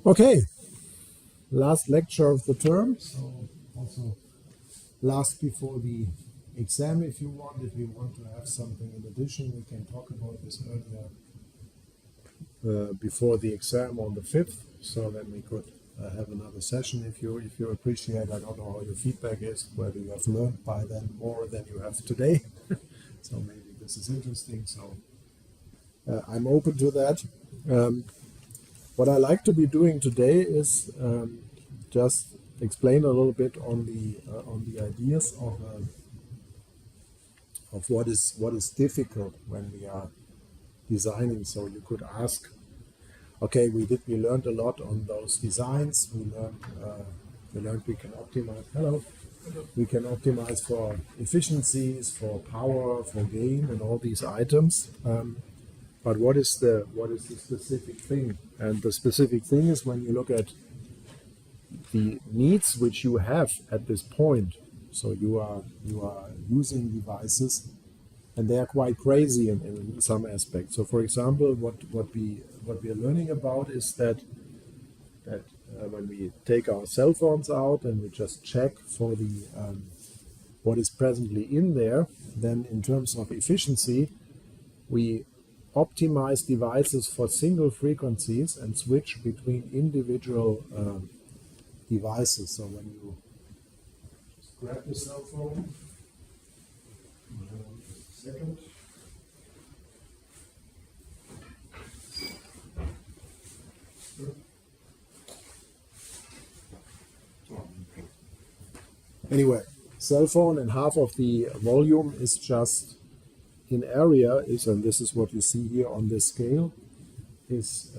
Okay, last lecture of the term, so also last before the exam if you want. If you want to have something in addition, we can talk about this earlier before the exam on the 5th, so then we could have another session if you appreciate. I don't know how your feedback is, whether you have learned by then more than you have today. So maybe this is interesting, so I'm open to that. What I like to be doing today is just explain a little bit on the ideas of what is difficult when we are designing. So you could ask, okay, we learned a lot on those designs. We learned we can optimize. Hello. We can optimize for efficiencies, for power, for gain, and all these items. But what is the specific thing? And the specific thing is when you look at the needs which you have at this point. So you are using devices, and they are quite crazy in some aspects. So, for example, what we are learning about is that when we take our cell phones out and we just check for the what is presently in there, then in terms of efficiency, we optimize devices for single frequencies and switch between individual devices. So when you just grab your cell phone, just a second. Anyway, cell phone, and half of the volume is just in area is, and this is what you see here on this scale, is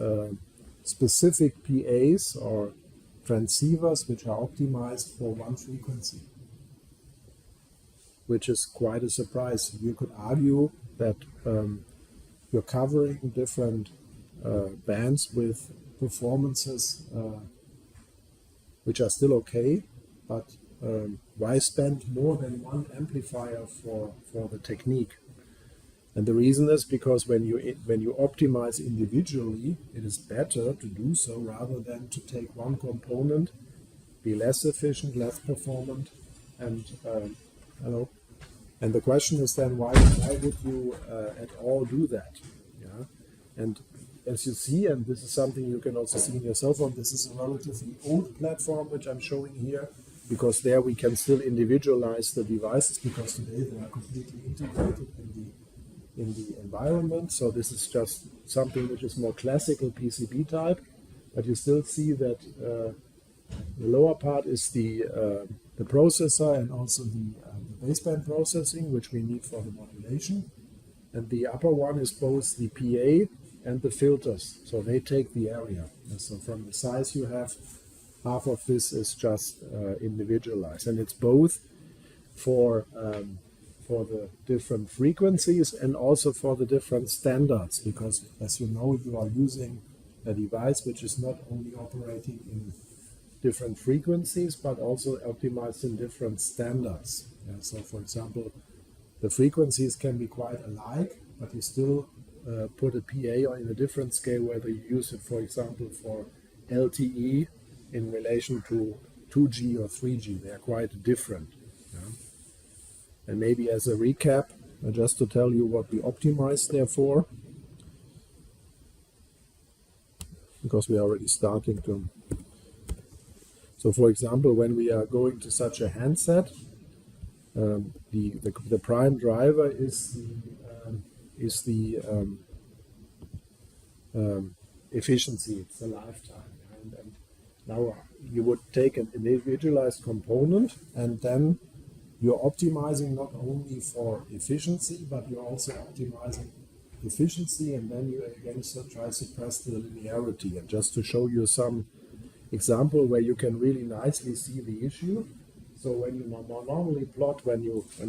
specific PAs or transceivers which are optimized for one frequency, which is quite a surprise. You could argue that you're covering different bands with performances which are still okay, but why spend more than one amplifier for the technique? And the reason is because when you optimize individually, it is better to do so rather than to take one component, be less efficient, less performant, and And the question is then why would you at all do that? Yeah, and as you see, and this is something you can also see in your cell phone, this is a relatively old platform which I'm showing here, because there we can still individualize the devices, because today they are completely integrated in the environment. So this is just something which is more classical PCB type, but you still see that the lower part is the processor and also the baseband processing, which we need for the modulation. And the upper one is both the PA and the filters, so they take the area. And so from the size you have, half of this is just individualized, and it's both for the different frequencies and also for the different standards, because as you know, you are using a device which is not only operating in different frequencies but also optimized in different standards. Yeah, so for example, the frequencies can be quite alike, but you still put a PA in a different scale, whether you use it, for example, for LTE in relation to 2G or 3G. They are quite different. Yeah? And maybe as a recap, just to tell you what we optimize there for, because we are already starting to. So for example, when we are going to such a handset, the prime driver is the efficiency, it's the lifetime. And now you would take an individualized component, and then you're optimizing not only for efficiency, but you're also optimizing efficiency, and then you again try to suppress the linearity. And just to show you some example where you can really nicely see the issue. So when you normally plot, when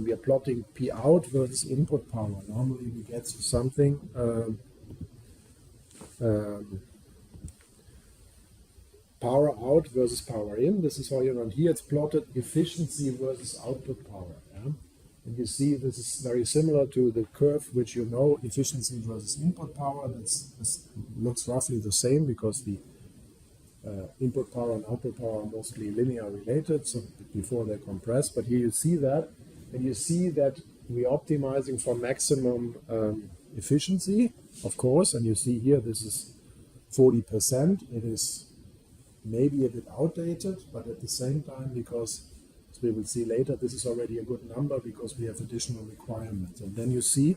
we are plotting P out versus input power, normally we get to something power out versus power in. This is how you know. Here it's plotted efficiency versus output power. Yeah? And you see this is very similar to the curve which you know, efficiency versus input power. This looks roughly the same because the input power and output power are mostly linear related, so before they compress. But here you see that, and you see that we're optimizing for maximum efficiency, of course. And you see here this is 40%. It is maybe a bit outdated, but at the same time, because as we will see later, this is already a good number because we have additional requirements. And then you see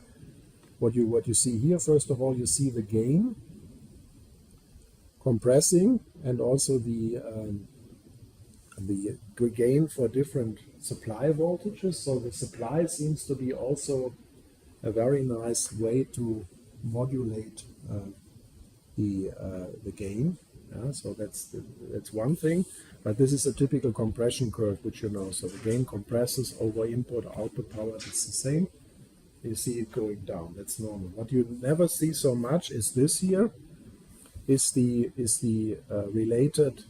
what you see here. First of all, you see the gain compressing, and also the gain for different supply voltages. So the supply seems to be also a very nice way to modulate the gain. Yeah, so that's one thing, but this is a typical compression curve, which you know. So the gain compresses over input, output power. It's the same. You see it going down. That's normal. What you never see so much is this here. Is the related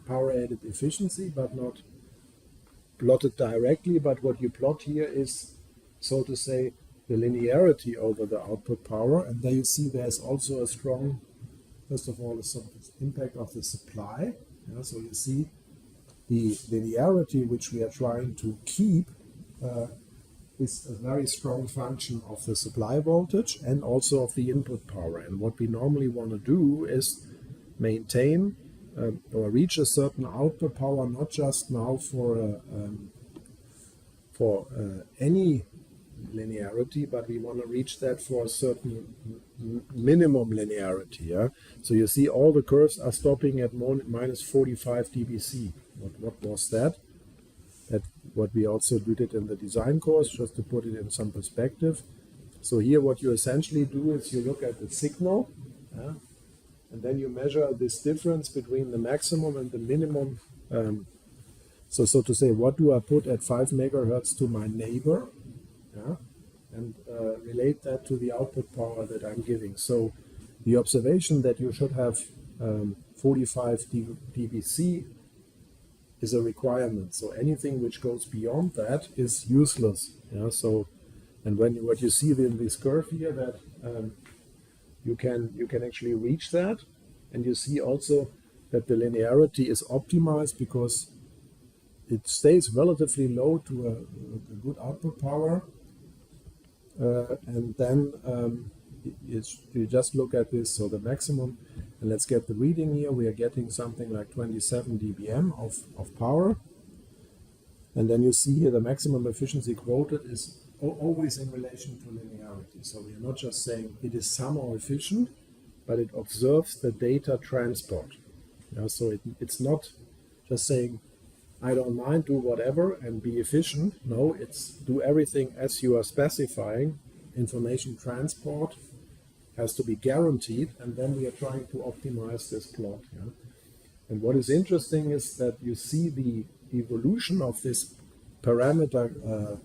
power added efficiency, but not plotted directly. But what you plot here is, so to say, the linearity over the output power. And there you see there's also a strong, first of all, the impact of the supply. Yeah, so you see the linearity which we are trying to keep is a very strong function of the supply voltage and also of the input power. And what we normally want to do is maintain or reach a certain output power, not just now for any linearity, but we want to reach that for a certain minimum linearity. Yeah? So you see all the curves are stopping at minus 45 dBc. What was that? That what we also did in the design course, just to put it in some perspective. So here what you essentially do is you look at the signal, yeah, and then you measure this difference between the maximum and the minimum. So to say, what do I put at 5 megahertz to my neighbor, yeah, and relate that to the output power that I'm giving. So the observation that you should have 45 dBc is a requirement. So anything which goes beyond that is useless. Yeah. So, and what you see in this curve here, that you can actually reach that, and you see also that the linearity is optimized because it stays relatively low to a good output power, and then you just look at this. So the maximum. And let's get the reading here. We are getting something like 27 dBm of power. And then you see here the maximum efficiency quoted is always in relation to linearity. So we are not just saying it is somehow efficient, but it observes the data transport. Yeah, so it's not just saying, I don't mind, do whatever and be efficient. No, it's do everything as you are specifying. Information transport has to be guaranteed, and then we are trying to optimize this plot. Yeah? And what is interesting is that you see the evolution of this parameter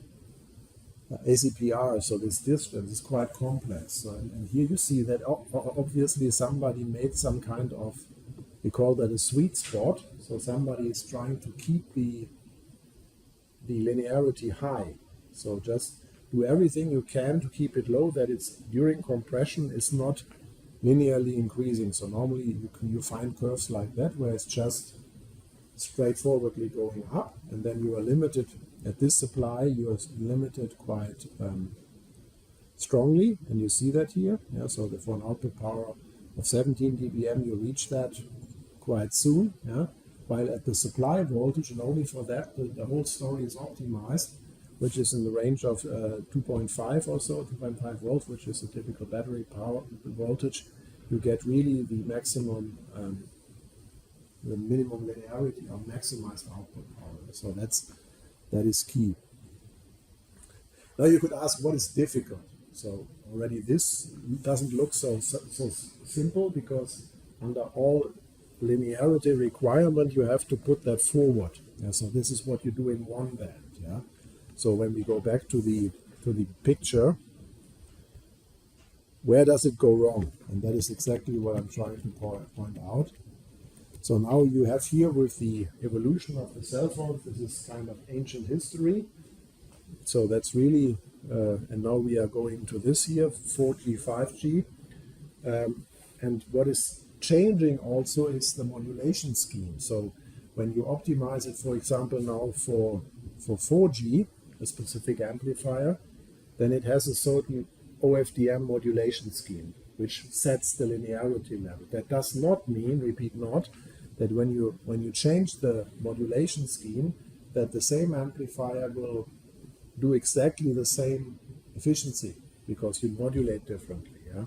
ACPR, so this distance is quite complex. So, and here you see that obviously somebody made some kind of, we call that a sweet spot. So somebody is trying to keep the linearity high. So just do everything you can to keep it low, that it's during compression is not linearly increasing. So normally you find curves like that where it's just straightforwardly going up, and then you are limited at this supply. You are limited quite strongly, and you see that here. Yeah, so for an output power of 17 dBm, you reach that quite soon. Yeah, while at the supply voltage, and only for that the whole story is optimized. which is in the range of 2.5 or so, 2.5 volts, which is a typical battery power voltage, you get really the maximum, the minimum linearity or maximized output power. So that is key. Now you could ask, what is difficult? So already this doesn't look so simple, because under all linearity requirement you have to put that forward. Yeah, so this is what you do in one band. Yeah. So when we go back to the picture, where does it go wrong? And that is exactly what I'm trying to point out. So now you have here, with the evolution of the cell phone, this is kind of ancient history. So that's really, and now we are going to this here, 4G, 5G. And what is changing also is the modulation scheme. So when you optimize it, for example, now for 4G, a specific amplifier, then it has a certain OFDM modulation scheme, which sets the linearity level. That does not mean, repeat not, that when you change the modulation scheme, that the same amplifier will do exactly the same efficiency, because you modulate differently. Yeah?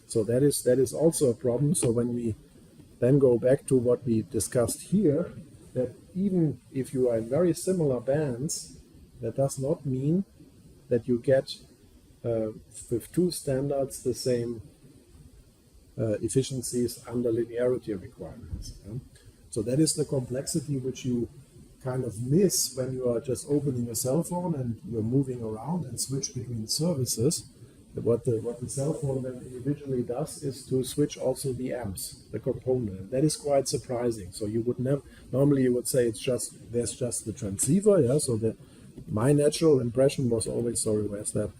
So that is also a problem. So when we then go back to what we discussed here, that even if you are in very similar bands, that does not mean that you get with two standards the same efficiencies under linearity requirements. Yeah? So that is the complexity which you kind of miss when you are just opening a cell phone and you're moving around and switch between services. What the cell phone then individually does is to switch also the amps, the component. That is quite surprising. So you would never, normally you would say there's just the transceiver. Yeah. So my natural impression was always, sorry, where's that?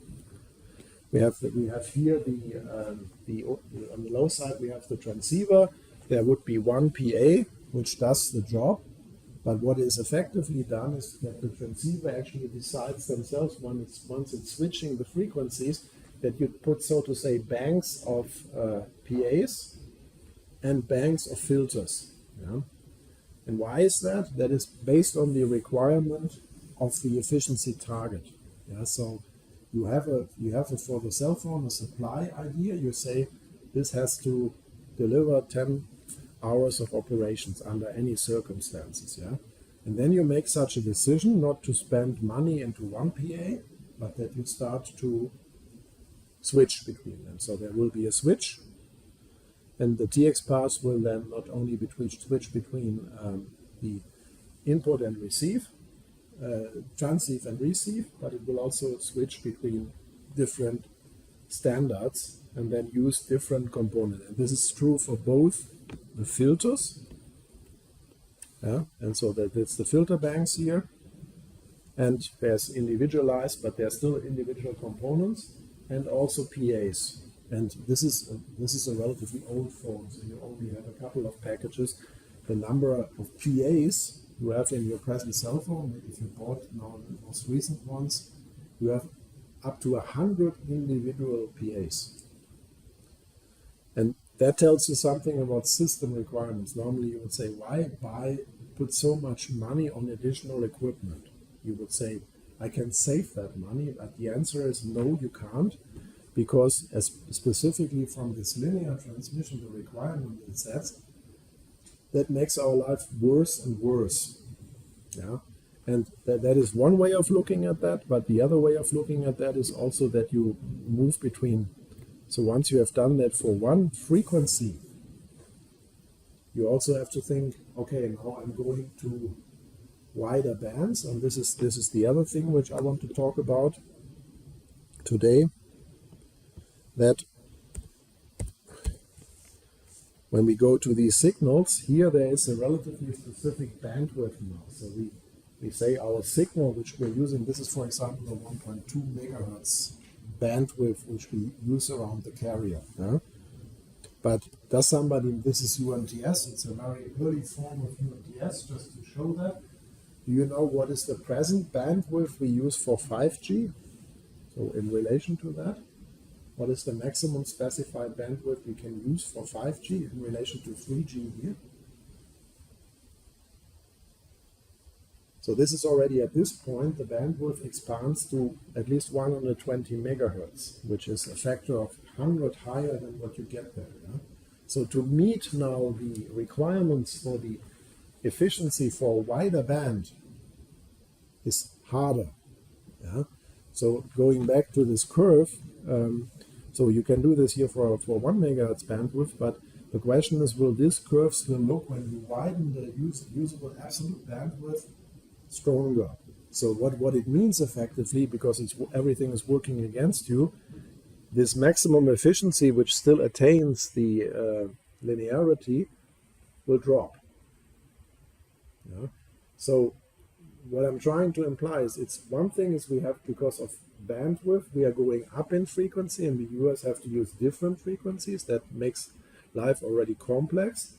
We have here on the low side we have the transceiver. There would be one PA which does the job, but what is effectively done is that the transceiver actually decides themselves once it's switching the frequencies, that you put, so to say, banks of PAs and banks of filters. Yeah? And why is that? That is based on the requirement of the efficiency target. Yeah? So you have for the cell phone a supply idea. You say this has to deliver 10 hours of operations under any circumstances. Yeah? And then you make such a decision not to spend money into one PA, but that you start to switch between them. So there will be a switch, and the TX pass will then not only switch between the input and receive, transceive and receive, but it will also switch between different standards and then use different components. And this is true for both the filters, yeah, and so it's the filter banks here, and there's individualized, but there's still individual components, and also PAs. And this is a relatively old phone, so you only have a couple of packages. The number of PAs you have in your present cell phone, if you bought now the most recent ones, you have up to 100 individual PAs. And that tells you something about system requirements. Normally you would say, why put so much money on additional equipment? You would say, I can save that money, but the answer is no, you can't, because as specifically from this linear transmission, the requirement it sets, that makes our life worse and worse. Yeah, and that is one way of looking at that, but the other way of looking at that is also that you move between. So once you have done that for one frequency, you also have to think, okay, now I'm going to wider bands, and this is the other thing which I want to talk about today, that when we go to these signals, here there is a relatively specific bandwidth now. So we say our signal which we're using, this is for example a 1.2 megahertz bandwidth which we use around the carrier. Yeah? But does somebody, this is UMTS, it's a very early form of UMTS, just to show that. Do you know what is the present bandwidth we use for 5G? So in relation to that, what is the maximum specified bandwidth we can use for 5G in relation to 3G here? So this is already at this point, the bandwidth expands to at least 120 megahertz, which is a factor of 100 higher than what you get there. Yeah? So to meet now the requirements for the efficiency for a wider band is harder. Yeah? So going back to this curve, so you can do this here for 1 megahertz bandwidth, but the question is, will this curve still look, when you widen the usable absolute bandwidth, stronger? So what it means effectively, because everything is working against you, this maximum efficiency, which still attains the linearity, will drop. Yeah? So what I'm trying to imply is, it's one thing is we have, because of bandwidth, we are going up in frequency, and the viewers have to use different frequencies. That makes life already complex,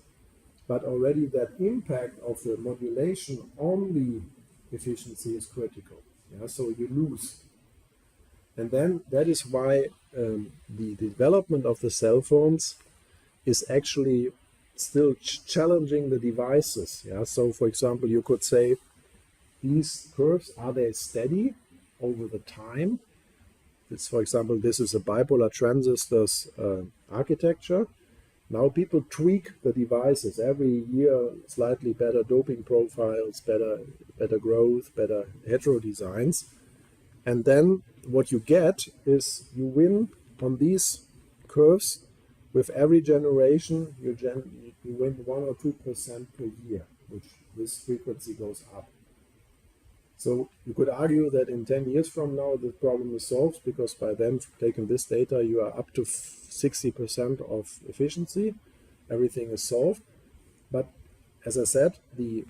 but already that impact of the modulation on the efficiency is critical. Yeah? So you lose. And then that is why the development of the cell phones is actually still challenging the devices. Yeah? So for example, you could say, these curves, are they steady over the time? It's, for example, this is a bipolar transistors architecture. Now people tweak the devices every year, slightly better doping profiles, better growth, better hetero designs. And then what you get is you win on these curves. With every generation, you win 1 or 2% per year, which this frequency goes up. So you could argue that in 10 years from now, the problem is solved, because by then, taking this data, you are up to 60% of efficiency. Everything is solved. But as I said, the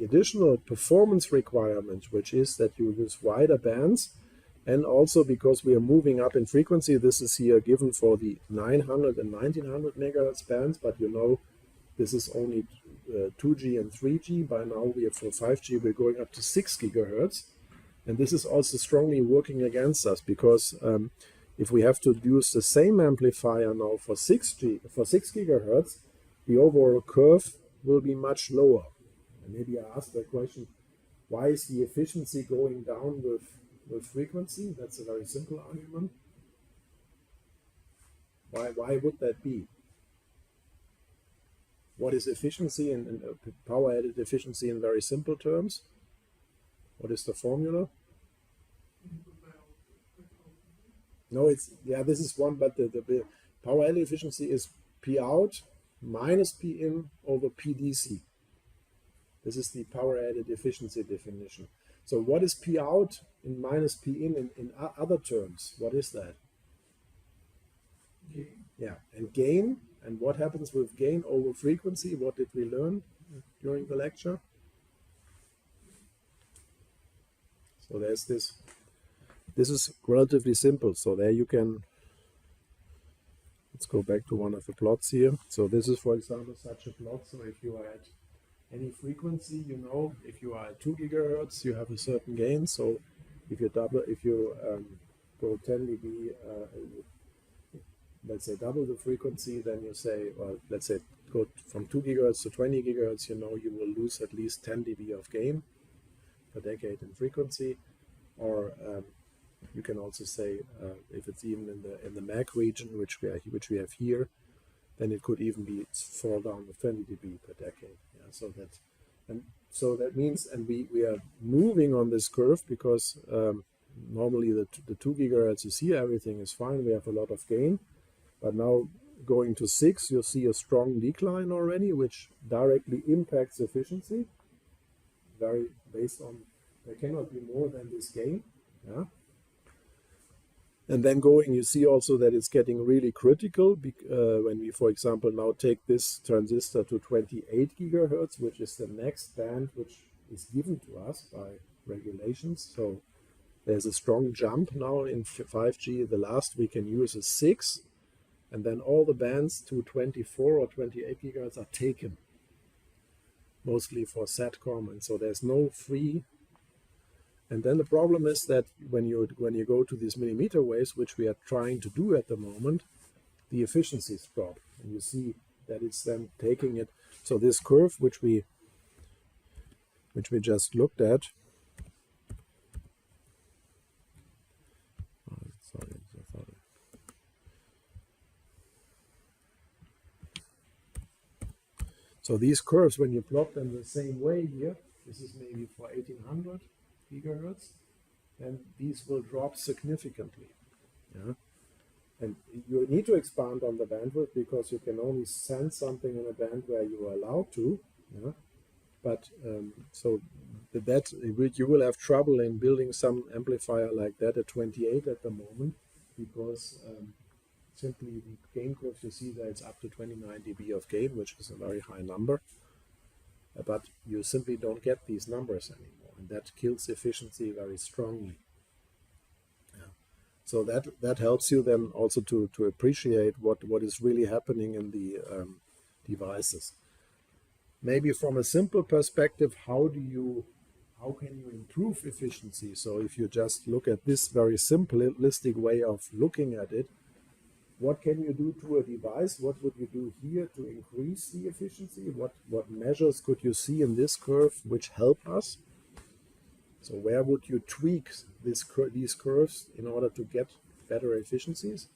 additional performance requirement, which is that you use wider bands, and also because we are moving up in frequency, this is here given for the 900 and 1900 megahertz bands, but you know, this is only 2G and 3G. By now, we have for 5G, we're going up to 6 gigahertz. And this is also strongly working against us, because if we have to use the same amplifier now for 6 gigahertz, the overall curve will be much lower. And maybe I asked that question, why is the efficiency going down with frequency? That's a very simple argument. Why would that be? What is efficiency and power added efficiency in very simple terms? What is the formula? No, it's, yeah, this is one, but the power added efficiency is P out minus P in over P DC. This is the power added efficiency definition. So what is P out in minus P in other terms? What is that? Gain. Yeah, and gain. And what happens with gain over frequency? What did we learn during the lecture? So there's this. This is relatively simple. So there you can, let's go back to one of the plots here. So this is, for example, such a plot. So if you are at any frequency, you know, if you are at 2 gigahertz, you have a certain gain. So if you go 10 dB, let's say double the frequency, then you say, well, let's say go from 2 gigahertz to 20 gigahertz, you know, you will lose at least 10 dB of gain per decade in frequency. Or you can also say, if it's even in the MAC region, which we have here, then it could even be fall down with 20 dB per decade. Yeah, so that means, and we are moving on this curve, because normally the 2 gigahertz is here, everything is fine, we have a lot of gain. But now going to 6, you'll see a strong decline already, which directly impacts efficiency. Very based on, there cannot be more than this gain. Yeah. And then going, you see also that it's getting really critical when we, for example, now take this transistor to 28 gigahertz, which is the next band which is given to us by regulations. So there's a strong jump now in 5G. The last we can use is 6. And then all the bands to 24 or 28 gigahertz are taken, mostly for SATCOM, and so there's no free. And then the problem is that when you go to these millimeter waves, which we are trying to do at the moment, the efficiencies drop, and you see that it's then taking it. So this curve, which we which we just looked at. Sorry. So these curves, when you plot them the same way here, this is maybe for 1800 gigahertz, then these will drop significantly. Yeah? And you need to expand on the bandwidth because you can only send something in a band where you are allowed to. Yeah? But so that you will have trouble in building some amplifier like that at 28 at the moment, because simply the gain curve, you see that it's up to 29 dB of gain, which is a very high number. But you simply don't get these numbers anymore, and that kills efficiency very strongly. Yeah. So that helps you then also to appreciate what is really happening in the devices. Maybe from a simple perspective, how can you improve efficiency? So if you just look at this very simplistic way of looking at it, what can you do to a device? What would you do here to increase the efficiency? What measures could you see in this curve which help us? So where would you tweak these curves in order to get better efficiencies?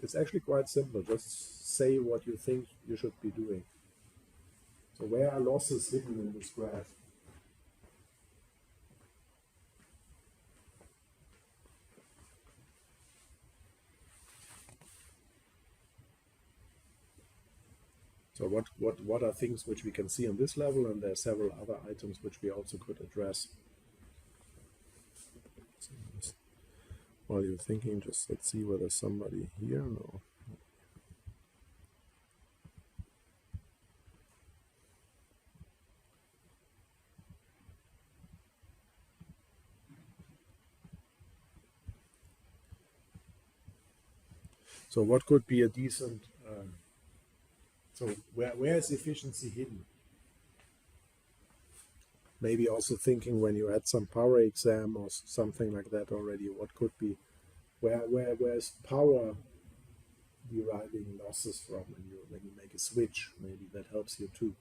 It's actually quite simple. Just say what you think you should be doing. So where are losses hidden in this graph? So what are things which we can see on this level, and there are several other items which we also could address. While you're thinking, just let's see whether somebody here, no. So what could be a decent, so where is efficiency hidden? Maybe also thinking when you had some power exam or something like that already, what could be, where's power deriving losses from when you make a switch? Maybe that helps you too.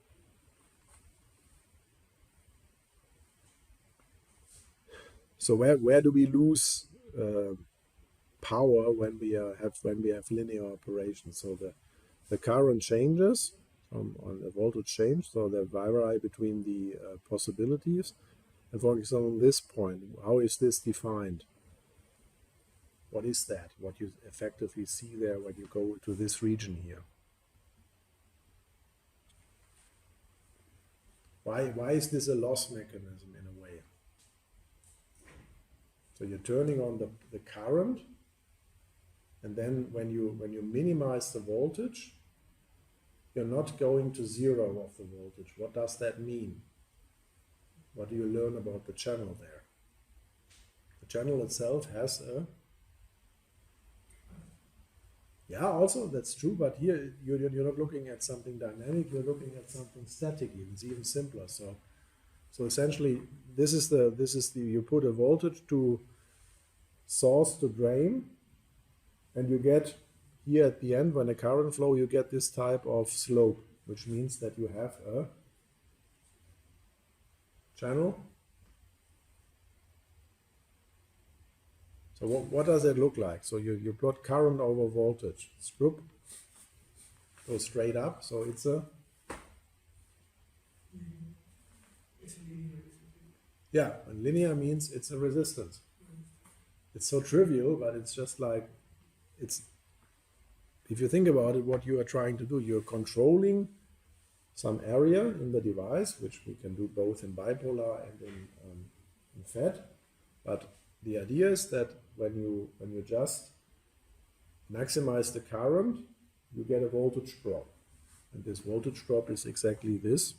So where do we lose power when we have linear operations? So the current changes on the voltage change, so they vary between the possibilities. And for example, this point, how is this defined? What is that? What you effectively see there when you go to this region here? Why is this a loss mechanism in a way? So you're turning on the current, and then when you minimize the voltage, you're not going to zero of the voltage. What does that mean? What do you learn about the channel there? The channel itself has a... Yeah, also that's true, but here you're not looking at something dynamic, you're looking at something static. It's even simpler. So essentially, this is the you put a voltage to source to drain, and you get here at the end, when a current flow, you get this type of slope, which means that you have a channel. So what does it look like? So you plot current over voltage. Stroop goes straight up, so it's a... Yeah, and linear means it's a resistance. It's so trivial, but it's just like, if you think about it, what you are trying to do, you're controlling some area in the device, which we can do both in bipolar and in FET. But the idea is that when you just maximize the current, you get a voltage drop. And this voltage drop is exactly this.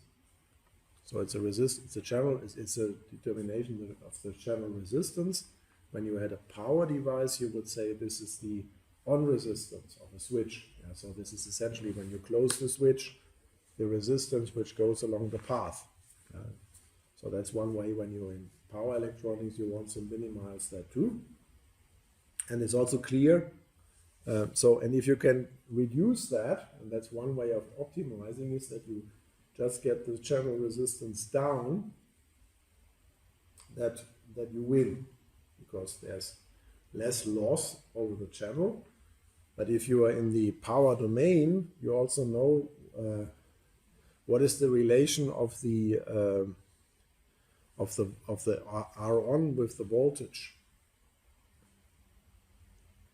So it's a channel, it's a determination of the channel resistance. When you had a power device, you would say this is the on resistance of a switch. Yeah, so this is essentially when you close the switch, the resistance which goes along the path. So that's one way when you're in power electronics, you want to minimize that too. And it's also clear. And if you can reduce that, and that's one way of optimizing, is that you just get the channel resistance down, that you win, because there's less loss over the channel. But if you are in the power domain, you also know what is the relation of the R on with the voltage.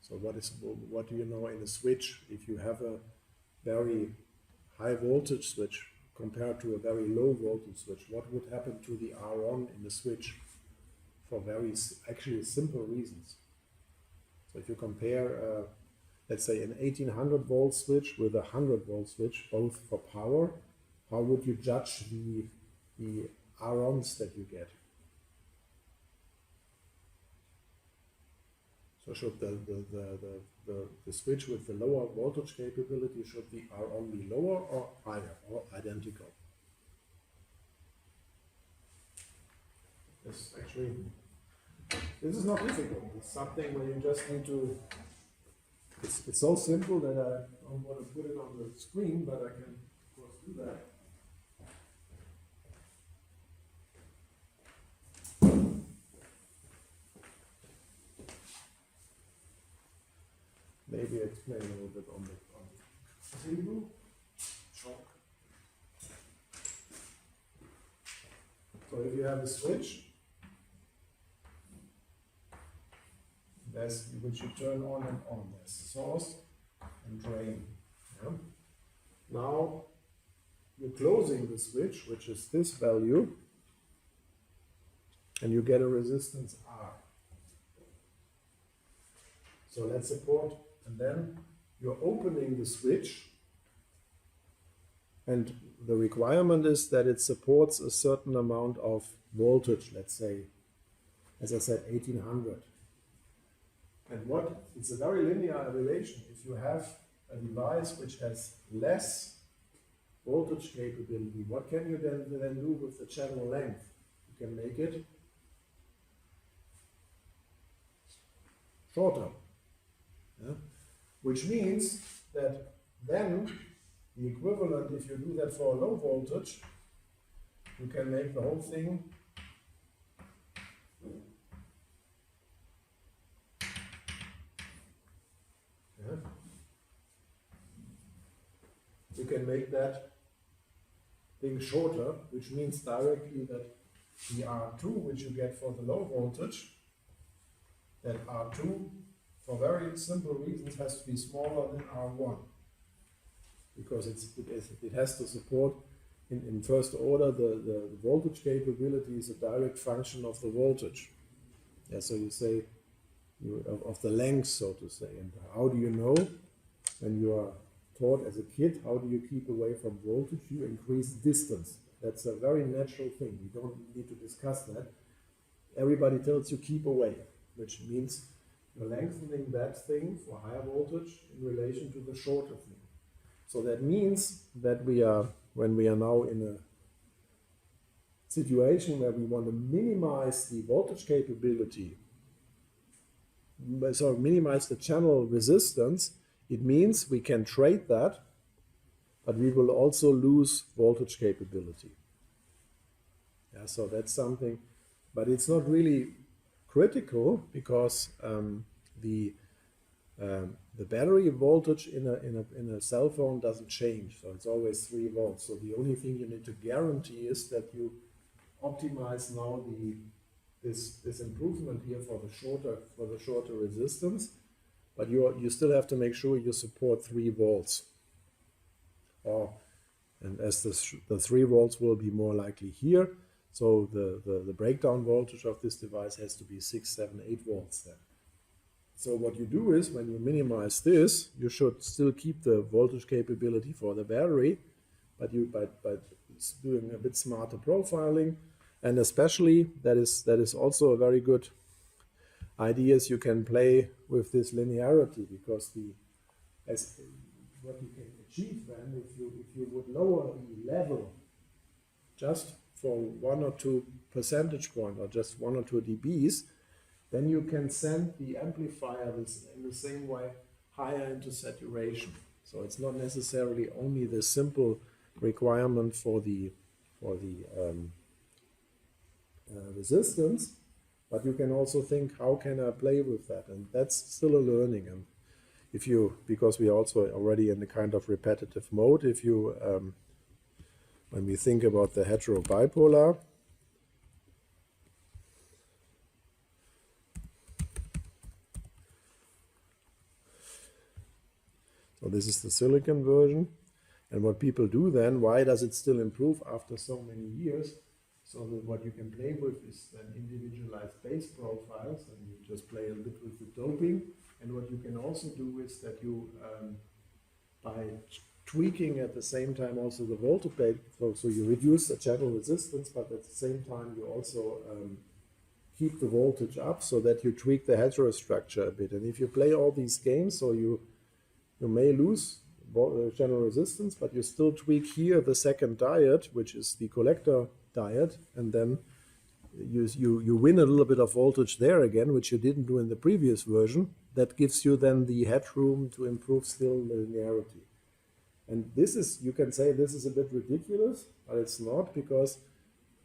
So what do you know in a switch? If you have a very high voltage switch compared to a very low voltage switch, what would happen to the R on in the switch? For very actually simple reasons. So if you compare, let's say, an 1800 volt switch with a 100 volt switch, both for power, how would you judge the R-ons that you get? So should the switch with the lower voltage capability, should the R-on be lower or higher or identical? This is not difficult. It's something where you just need to. It's so simple that I don't want to put it on the screen, but I can, of course, do that. Maybe explain a little bit on the table. Chalk. So if you have a switch, which you turn on and on, there's source and drain. Yeah? Now you're closing the switch, which is this value, and you get a resistance R. So let's support, and then you're opening the switch, and the requirement is that it supports a certain amount of voltage, let's say, as I said, 1800. And it's a very linear relation. If you have a device which has less voltage capability, what can you then do with the channel length? You can make it shorter. Yeah? Which means that then the equivalent, if you do that for a low voltage, you can make the whole thing you can make that thing shorter, which means directly that the R2, which you get for the low voltage, that R2, for very simple reasons, has to be smaller than R1. Because it has to support, in first order, the voltage capability is a direct function of the voltage. Yeah, so you say, of the length, so to say. And how do you know? When you are taught as a kid, how do you keep away from voltage? You increase distance. That's a very natural thing. We don't need to discuss that. Everybody tells you keep away, which means you're lengthening that thing for higher voltage in relation to the shorter thing. So that means that when we are now in a situation where we want to minimize the voltage capability, so minimize the channel resistance, it means we can trade that, but we will also lose voltage capability. Yeah, so that's something, but it's not really critical because the battery voltage in a cell phone doesn't change, so it's always 3 volts. So the only thing you need to guarantee is that you optimize now this improvement here for the shorter resistance, but you still have to make sure you support 3 volts. And as the 3 volts will be more likely here, so the breakdown voltage of this device has to be 6, 7, 8 volts then. So what you do is, when you minimize this, you should still keep the voltage capability for the battery, but by doing a bit smarter profiling, and especially that is also a very good idea, is you can play with this linearity, because what you can achieve then, if you would lower the level just for 1 or 2 percentage points, or just 1 or 2 dBs, then you can send the amplifier in the same way higher into saturation. So it's not necessarily only the simple requirement for the resistance, but you can also think, how can I play with that? And that's still a learning. And if you, because we are also already in the kind of repetitive mode, if you, when we think about the heterobipolar, so this is the silicon version. And what people do then, why does it still improve after so many years? So that what you can play with is then individualized base profiles, and you just play a bit with the doping. And what you can also do is that you, by tweaking at the same time also the voltage, so you reduce the channel resistance, but at the same time you also keep the voltage up so that you tweak the heterostructure a bit. And if you play all these games, so you may lose channel resistance, but you still tweak here the second diode, which is the collector diode, and then you win a little bit of voltage there again, which you didn't do in the previous version. That gives you then the headroom to improve still linearity. And this is, you can say this is a bit ridiculous, but it's not, because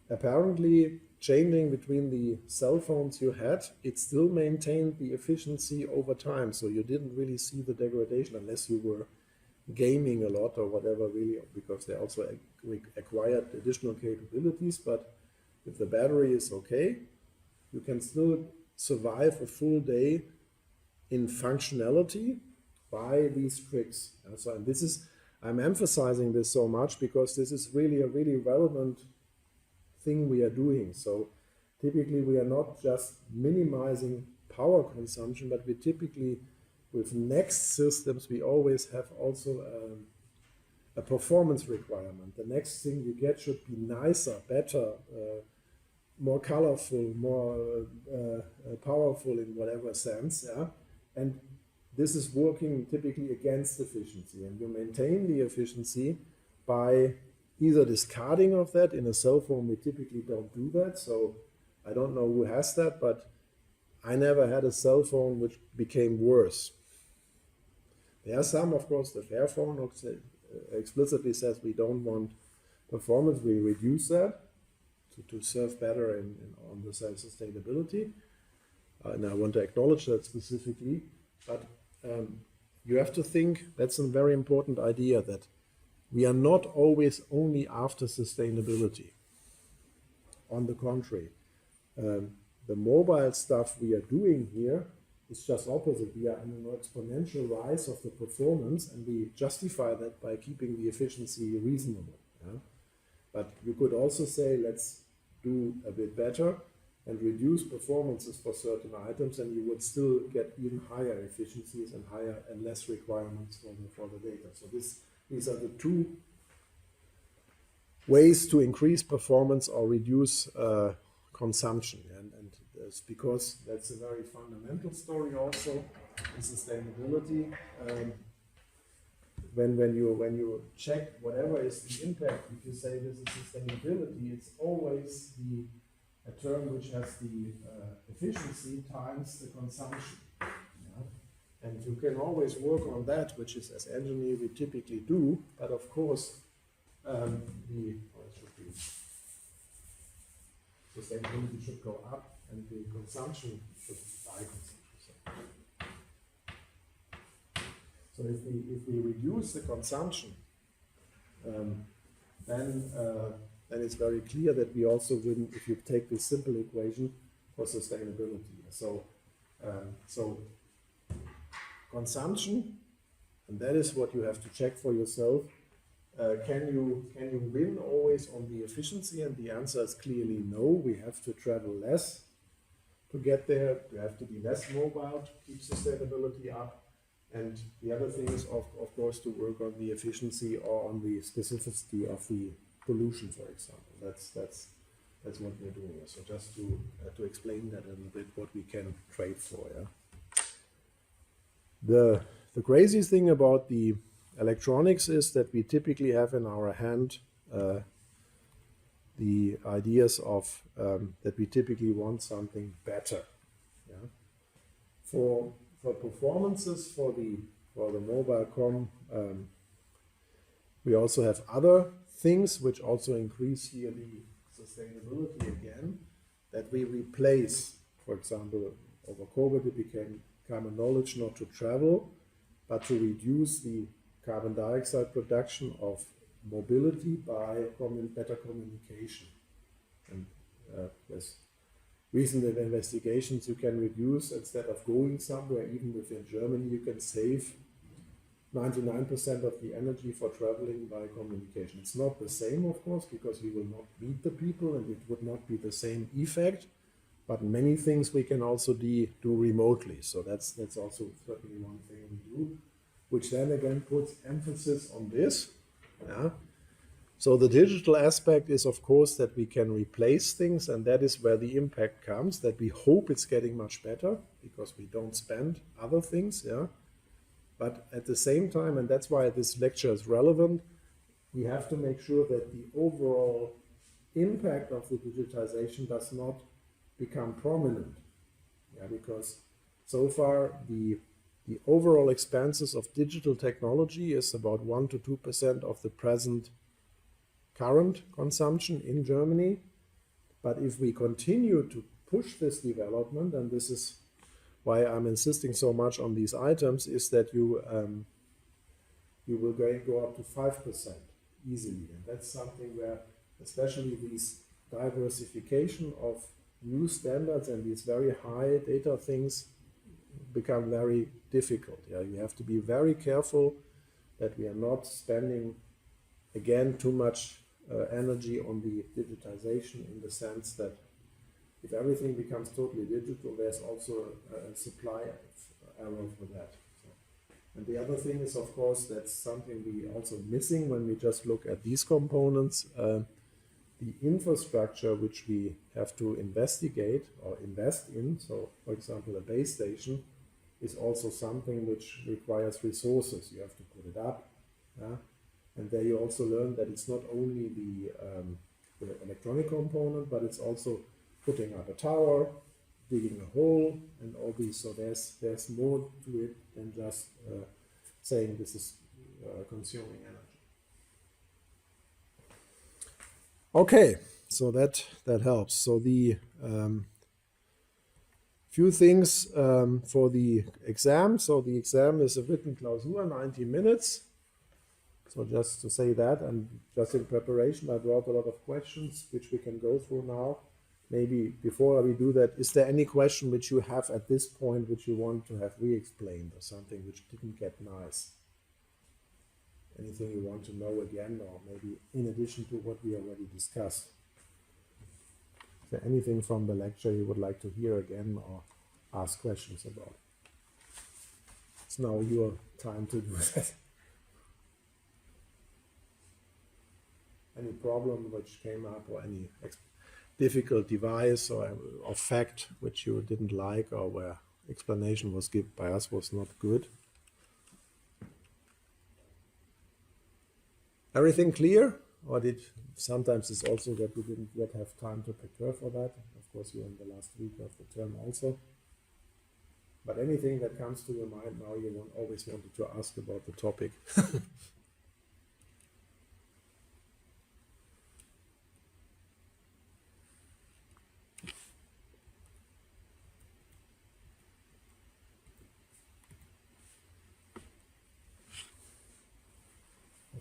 apparently changing between the cell phones you had, it still maintained the efficiency over time. So you didn't really see the degradation unless you were gaming a lot or whatever, really, because they also acquired additional capabilities. But if the battery is okay, you can still survive a full day in functionality by these tricks. And so, and this is, I'm emphasizing this so much because this is really a really relevant thing we are doing. So typically we are not just minimizing power consumption, but we typically, with next systems, we always have also a performance requirement. The next thing you get should be nicer, better, more colorful, more powerful in whatever sense. Yeah? And this is working typically against efficiency. And you maintain the efficiency by either discarding of that. In a cell phone, we typically don't do that. So I don't know who has that, but I never had a cell phone which became worse. There are some, of course, the Fairphone explicitly says we don't want performance, we reduce that to serve better on the side of sustainability. And I want to acknowledge that specifically, but you have to think, that's a very important idea, that we are not always only after sustainability. On the contrary, the mobile stuff we are doing here is just opposite. We are in an exponential rise of the performance, and we justify that by keeping the efficiency reasonable. Yeah? But you could also say, let's do a bit better and reduce performances for certain items, and you would still get even higher efficiencies and higher and less requirements for the data. So these are the two ways to increase performance or reduce consumption. And it's because that's a very fundamental story also in sustainability. When you check whatever is the impact, if you say this is sustainability, it's always a term which has the efficiency times the consumption. Yeah? And you can always work on that, which is, as engineers we typically do, but of course sustainability should go up and the consumption should die consumption. So if we reduce the consumption, then it's very clear that we also win if you take this simple equation for sustainability. So consumption, and that is what you have to check for yourself. Can you win always on the efficiency? And the answer is clearly no. We have to travel less to get there. We have to be less mobile to keep sustainability up. And the other thing is, of course, to work on the efficiency or on the specificity of the pollution, for example. That's what we're doing. So just to explain that a little bit, what we can trade for. Yeah? The crazy thing about the electronics is that we typically have in our hand the ideas of that we typically want something better. Yeah? For performances for the mobile com, we also have other things which also increase here the sustainability again, that we replace, for example, over COVID it became common knowledge not to travel, but to reduce the carbon dioxide production of mobility by better communication. And there's recent investigations you can reduce, instead of going somewhere, even within Germany, you can save 99% of the energy for traveling by communication. It's not the same, of course, because we will not meet the people and it would not be the same effect, but many things we can also do remotely. So that's also certainly one thing we do, which then again puts emphasis on this. Yeah? So the digital aspect is, of course, that we can replace things, and that is where the impact comes, that we hope it's getting much better because we don't spend other things. Yeah. But at the same time, and that's why this lecture is relevant, we have to make sure that the overall impact of the digitization does not become prominent. Yeah, because so far the overall expenses of digital technology is about 1 to 2% of the present current consumption in Germany. But if we continue to push this development, and this is why I'm insisting so much on these items, is that you will go up to 5% easily. And that's something where especially these diversification of new standards and these very high data things become very difficult. Yeah, you have to be very careful that we are not spending again too much energy on the digitization, in the sense that if everything becomes totally digital, there's also a supply error for that. So, and the other thing is, of course, that's something we also missing when we just look at these components. The infrastructure which we have to investigate or invest in, so for example a base station, is also something which requires resources. You have to put it up, yeah? And there you also learn that it's not only the electronic component, but it's also putting up a tower, digging a hole, and all these. So there's more to it than just saying this is consuming energy. Okay, so that helps. So the few things for the exam. So the exam is a written Klausur, 90 minutes. So just to say that, and just in preparation, I brought a lot of questions which we can go through now. Maybe before we do that, is there any question which you have at this point which you want to have re-explained, or something which didn't get nice? Anything you want to know again, or maybe in addition to what we already discussed? Is there anything from the lecture you would like to hear again or ask questions about? It's now your time to do that. Any problem which came up, or any difficult device or fact which you didn't like, or where explanation was given by us was not good? Everything clear? Or did sometimes it's also that we didn't yet have time to prepare for that? Of course, you're in the last week of the term also. But anything that comes to your mind now, you always wanted to ask about the topic.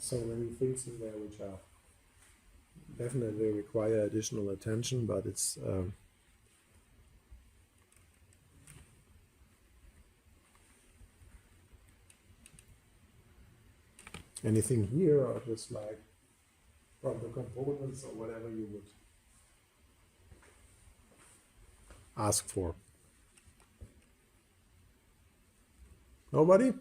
So many things in there which are definitely require additional attention, but it's anything here, or just like from the components or whatever you would ask for. Nobody?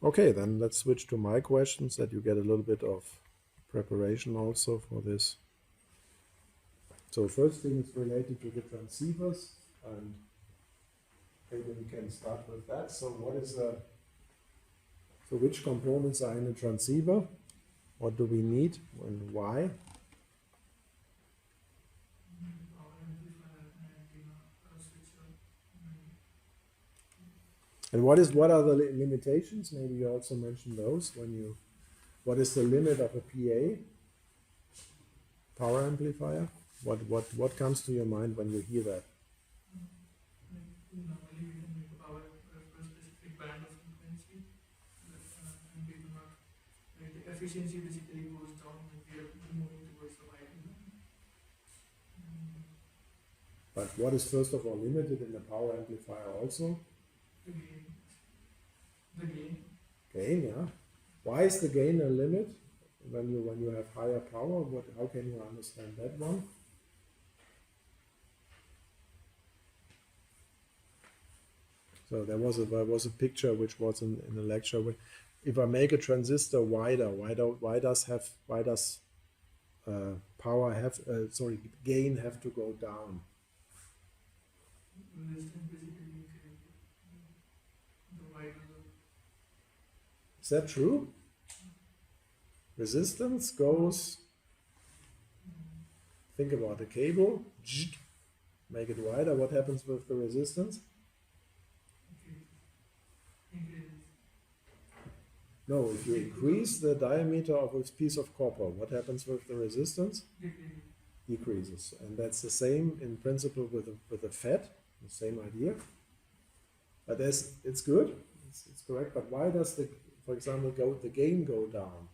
Okay, then let's switch to my questions, that you get a little bit of preparation also for this. So first thing is related to the transceivers, and maybe we can start with that. So which components are in a transceiver? What do we need and why? And what are the limitations? Maybe you also mentioned those when you. What is the limit of a PA, power amplifier? What comes to your mind when you hear that? Normally we can make a power for a specific band of frequency, and we do not. The efficiency basically goes down when we are moving towards the wide. But what is first of all limited in the power amplifier also? The gain. The gain. Gain, yeah. Why is the gain a limit when you have higher power? How can you understand that one? So there was a picture which was in the lecture. If I make a transistor wider, why does power have gain have to go down? Resistance basically increases. The wider Is that true? Resistance goes. Think about the cable. Make it wider. What happens with the resistance? increases. No, if you increase the diameter of a piece of copper, what happens with the resistance? Decreases. Decreases. And that's the same in principle with a FET, the same idea. But it's good, it's correct. But why does for example, the gain go down?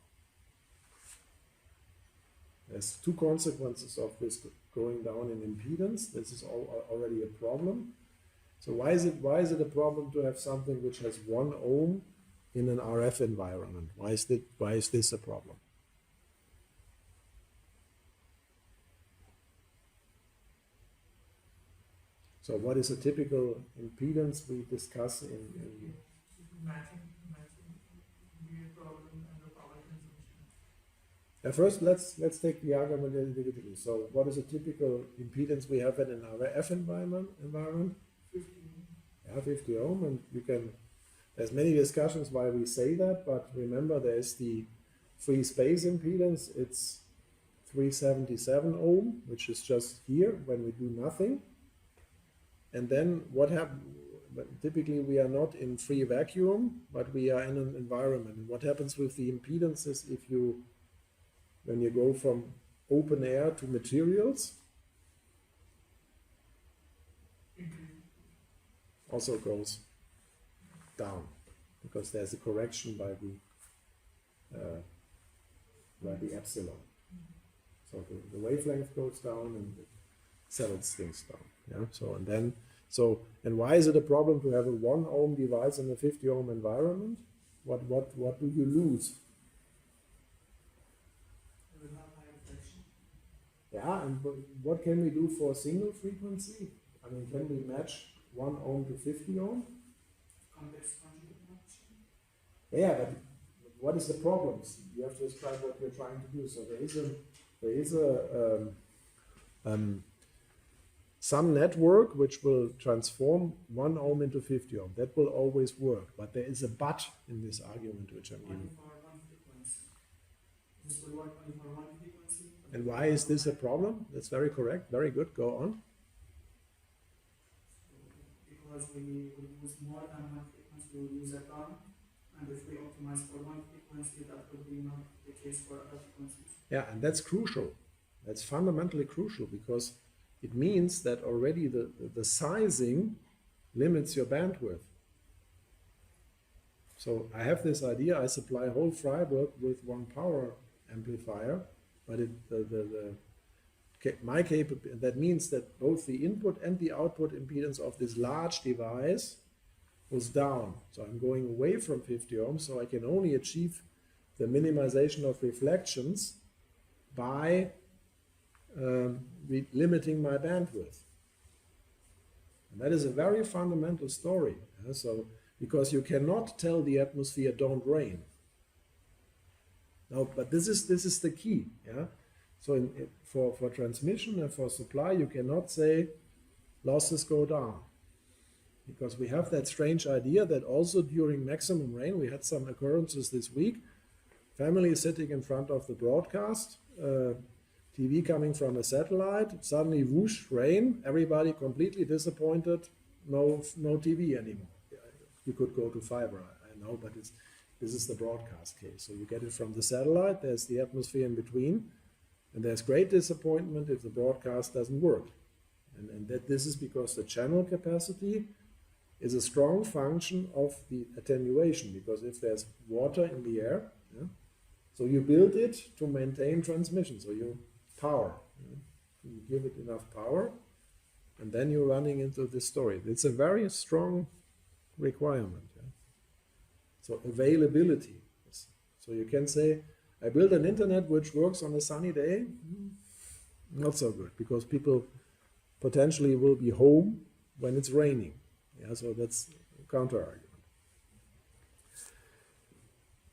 There's two consequences of this going down in impedance. This is already a problem. So why is it a problem to have something which has 1 ohm in an RF environment? Why is this a problem? So what is a typical impedance we discuss in Matching be a problem and the power consumption. First, let's take the argument individually. So what is a typical impedance we have in an RF environment? 50. Yeah, 50 ohm, and there's many discussions why we say that, but remember there's the free space impedance. It's 377 ohm, which is just here when we do nothing. And then what happens? Typically we are not in free vacuum, but we are in an environment. And what happens with the impedances when you go from open air to materials? Also goes down because there's a correction by the epsilon. So the wavelength goes down and it settles things down. Yeah. And why is it a problem to have a 1 ohm device in a 50 ohm environment? What do you lose? Yeah, and what can we do for a single frequency? I mean, can we match 1 ohm to 50 ohm? Complex conjugate matching. Yeah, but what is the problem? You have to describe what you're trying to do. So there is some network which will transform 1 ohm into 50 ohm. That will always work, but there is a but in this argument which I'm giving. This will work only for one frequency. And why is this a problem? That's very correct. Very good. Go on. Because we will use more than one frequency, we will use a term. And if we optimize for one frequency, that would be not the case for other frequencies. Yeah, and that's crucial. That's fundamentally crucial because it means that already the sizing limits your bandwidth. So I have this idea, I supply whole Freiburg with 1 power amplifier, but that means that both the input and the output impedance of this large device goes down. So I'm going away from 50 ohms, so I can only achieve the minimization of reflections by limiting my bandwidth. And that is a very fundamental story. Yeah? So, because you cannot tell the atmosphere, don't rain. No, but this is the key. Yeah. So for transmission and for supply, you cannot say losses go down. Because we have that strange idea that also during maximum rain, we had some occurrences this week, family sitting in front of the broadcast, TV coming from a satellite, suddenly whoosh, rain, everybody completely disappointed, no TV anymore. you could go to fiber. I know, but this is the broadcast case. So you get it from the satellite, there's the atmosphere in between, and there's great disappointment if the broadcast doesn't work. And that this is because the channel capacity is a strong function of the attenuation, because if there's water in the air, yeah, so you build it to maintain transmission, so you power, you give it enough power, and then you're running into this story. It's a very strong requirement. Yeah? So availability. So you can say, I build an internet which works on a sunny day, not so good, because people potentially will be home when it's raining. Yeah, so that's a counter argument.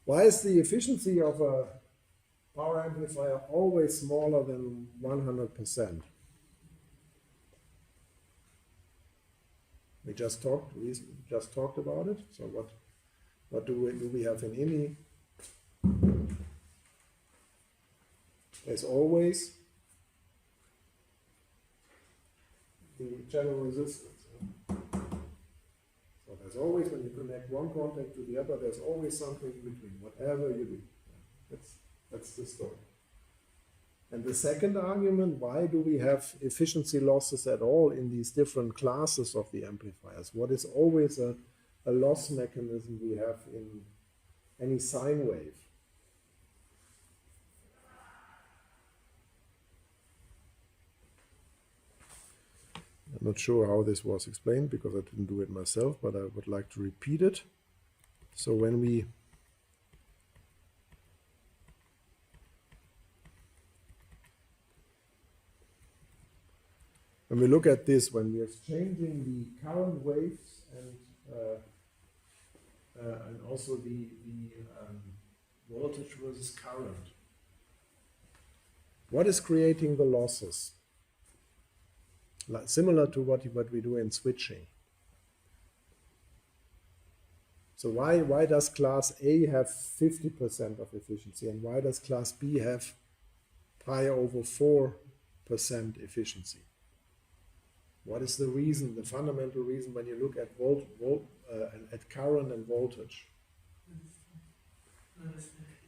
Why is the efficiency of a power amplifier always smaller than 100%? We just talked about it. So what do we have in IMI? There's always the channel resistance. So there's always, when you connect one contact to the other, there's always something in between, whatever you do. That's the story. And the second argument, why do we have efficiency losses at all in these different classes of the amplifiers? What is always a loss mechanism we have in any sine wave? I'm not sure how this was explained because I didn't do it myself, but I would like to repeat it. So when we look at this, when we are changing the current waves and also the voltage versus current, what is creating the losses? Similar to what we do in switching. So why does class A have 50% of efficiency, and why does class B have pi over 4% efficiency? What is the reason, the fundamental reason when you look at at current and voltage?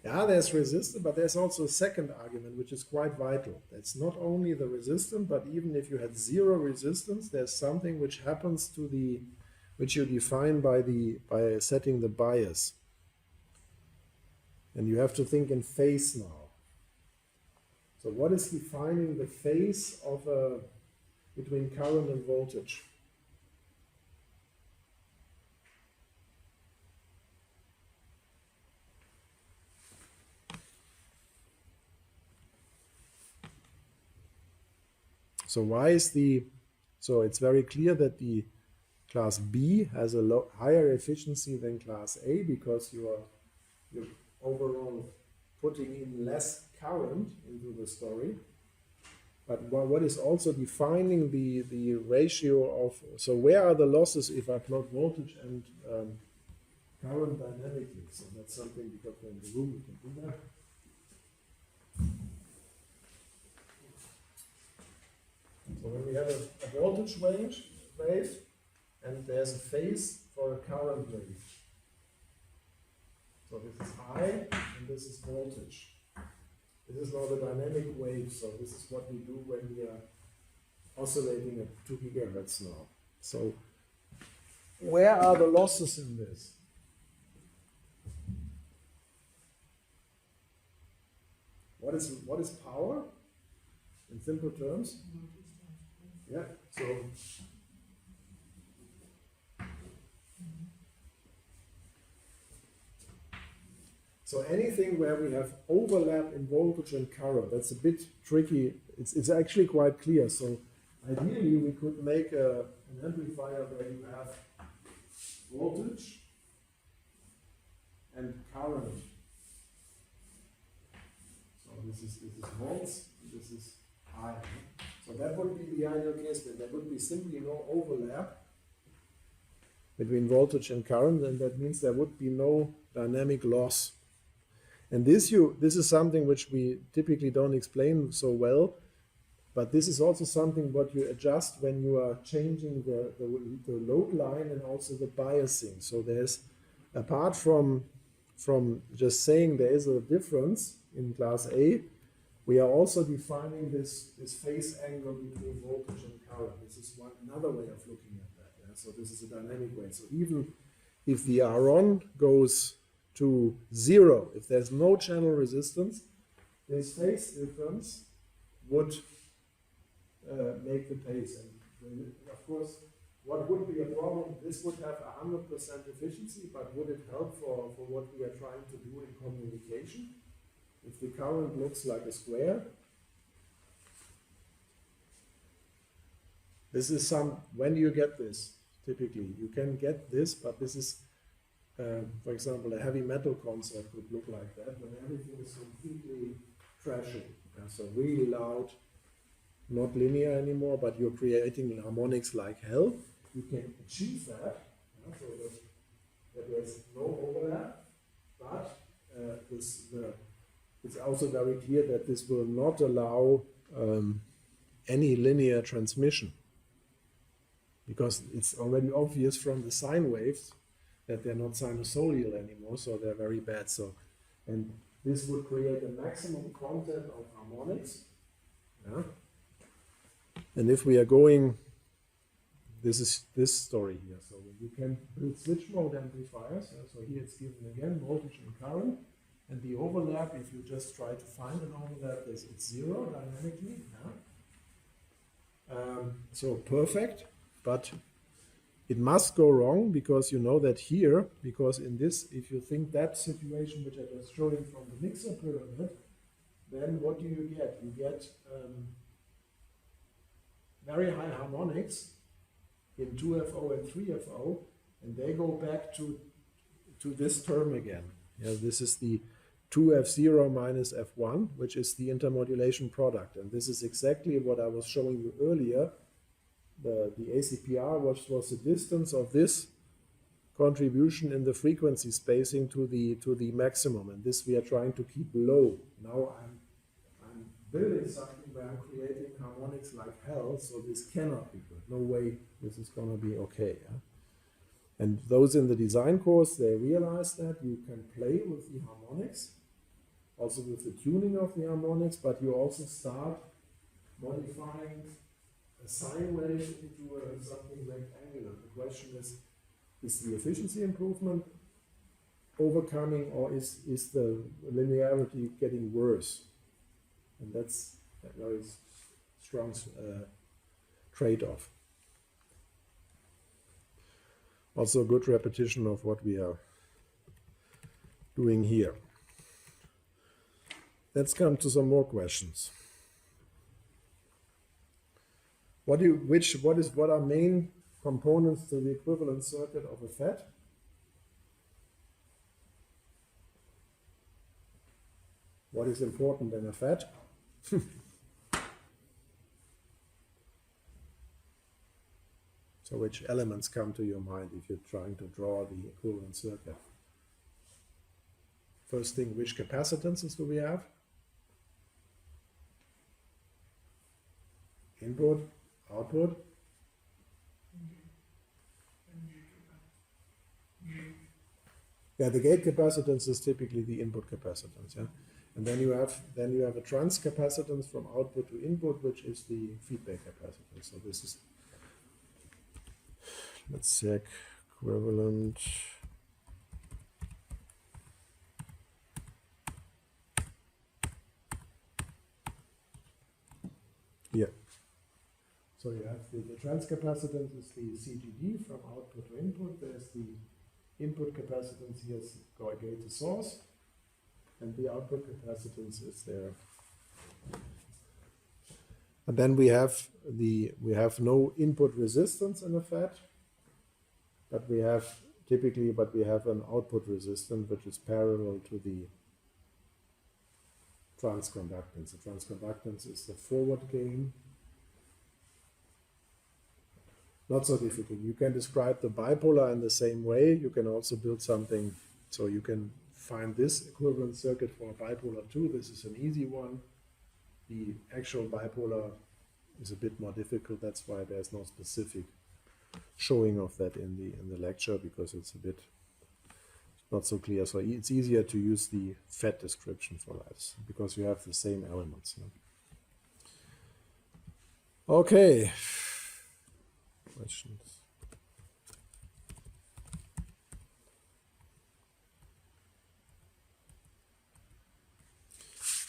Yeah, there's resistance, but there's also a second argument which is quite vital. It's not only the resistance, but even if you had zero resistance, there's something which happens to which you define by setting the bias. And you have to think in phase now. So what is defining the phase of between current and voltage? So so it's very clear that the class B has a higher efficiency than class A because you're overall putting in less current into the story. But what is also defining the ratio of, so where are the losses if I plot voltage and current dynamically? So that's something, because we're in the room, we can do that. So when we have a voltage wave, and there's a phase for a current wave. So this is I, and this is voltage. This is now the dynamic wave, so this is what we do when we are oscillating at 2 gigahertz now. So where are the losses in this? What is power in simple terms? Yeah, so anything where we have overlap in voltage and current, that's a bit tricky. It's actually quite clear. So ideally we could make an amplifier where you have voltage and current. So this is volts, and this is I. So that would be the ideal case. There would be simply no overlap between voltage and current, and that means there would be no dynamic loss. And this is something which we typically don't explain so well. But this is also something what you adjust when you are changing the load line and also the biasing. So there's, apart from just saying there is a difference in class A, we are also defining this phase angle between voltage and current. This is another way of looking at that. Yeah? So this is a dynamic way. So even if the R1 goes to 0, if there's no channel resistance, this phase difference would make the pace. And of course, what would be a problem? This would have 100% efficiency, but would it help for what we are trying to do in communication? If the current looks like a square, this is when you get this, typically, you can get this, but this is, for example, a heavy metal concert would look like that, when everything is completely trashing. Yeah, so really loud, not linear anymore, but you're creating harmonics like hell. You can achieve that, yeah, so that there's no overlap, but it's also very clear that this will not allow any linear transmission, because it's already obvious from the sine waves that they're not sinusoidal anymore, so they're very bad. So, and this would create a maximum content of harmonics. Yeah? And if we are going, this is this story here. So you can build switch mode amplifiers. So here it's given again voltage and current. And the overlap, if you just try to find an overlap, it's 0 dynamically. Yeah? So perfect, but it must go wrong, because you know that here, because in this, if you think that situation which I was showing from the mixer pyramid, then what do you get? You get very high harmonics in 2FO and 3FO, and they go back to this term again. Yeah, this is the 2F0 minus F1, which is the intermodulation product. And this is exactly what I was showing you earlier. The ACPR was the distance of this contribution in the frequency spacing to the maximum. And this we are trying to keep low. Now I'm building something where I'm creating harmonics like hell, so this cannot be good. No way this is going to be okay. Yeah? And those in the design course, they realize that you can play with the harmonics, also with the tuning of the harmonics, but you also start modifying a sine wave into something rectangular. The question is the efficiency improvement overcoming, or is the linearity getting worse? And that's a very strong trade-off. Also a good repetition of what we are doing here. Let's come to some more questions. What are main components to the equivalent circuit of a FET? What is important in a FET? So which elements come to your mind if you're trying to draw the equivalent circuit? First thing, which capacitances do we have? Input, output. Yeah, the gate capacitance is typically the input capacitance, yeah. And then you have a trans capacitance from output to input, which is the feedback capacitance. So this is, let's check, equivalent. Yeah. So you have the trans capacitance is the CGD from output to input. There's the input capacitance here is gate to source, and the output capacitance is there. And then we have no input resistance in a FET, but we have an output resistance which is parallel to the transconductance. The transconductance is the forward gain. Not so difficult. You can describe the bipolar in the same way. You can also build something, so you can find this equivalent circuit for bipolar 2. This is an easy one. The actual bipolar is a bit more difficult. That's why there's no specific showing of that in the lecture, because it's a bit not so clear. So it's easier to use the FET description for that, because you have the same elements. No? Okay. Questions?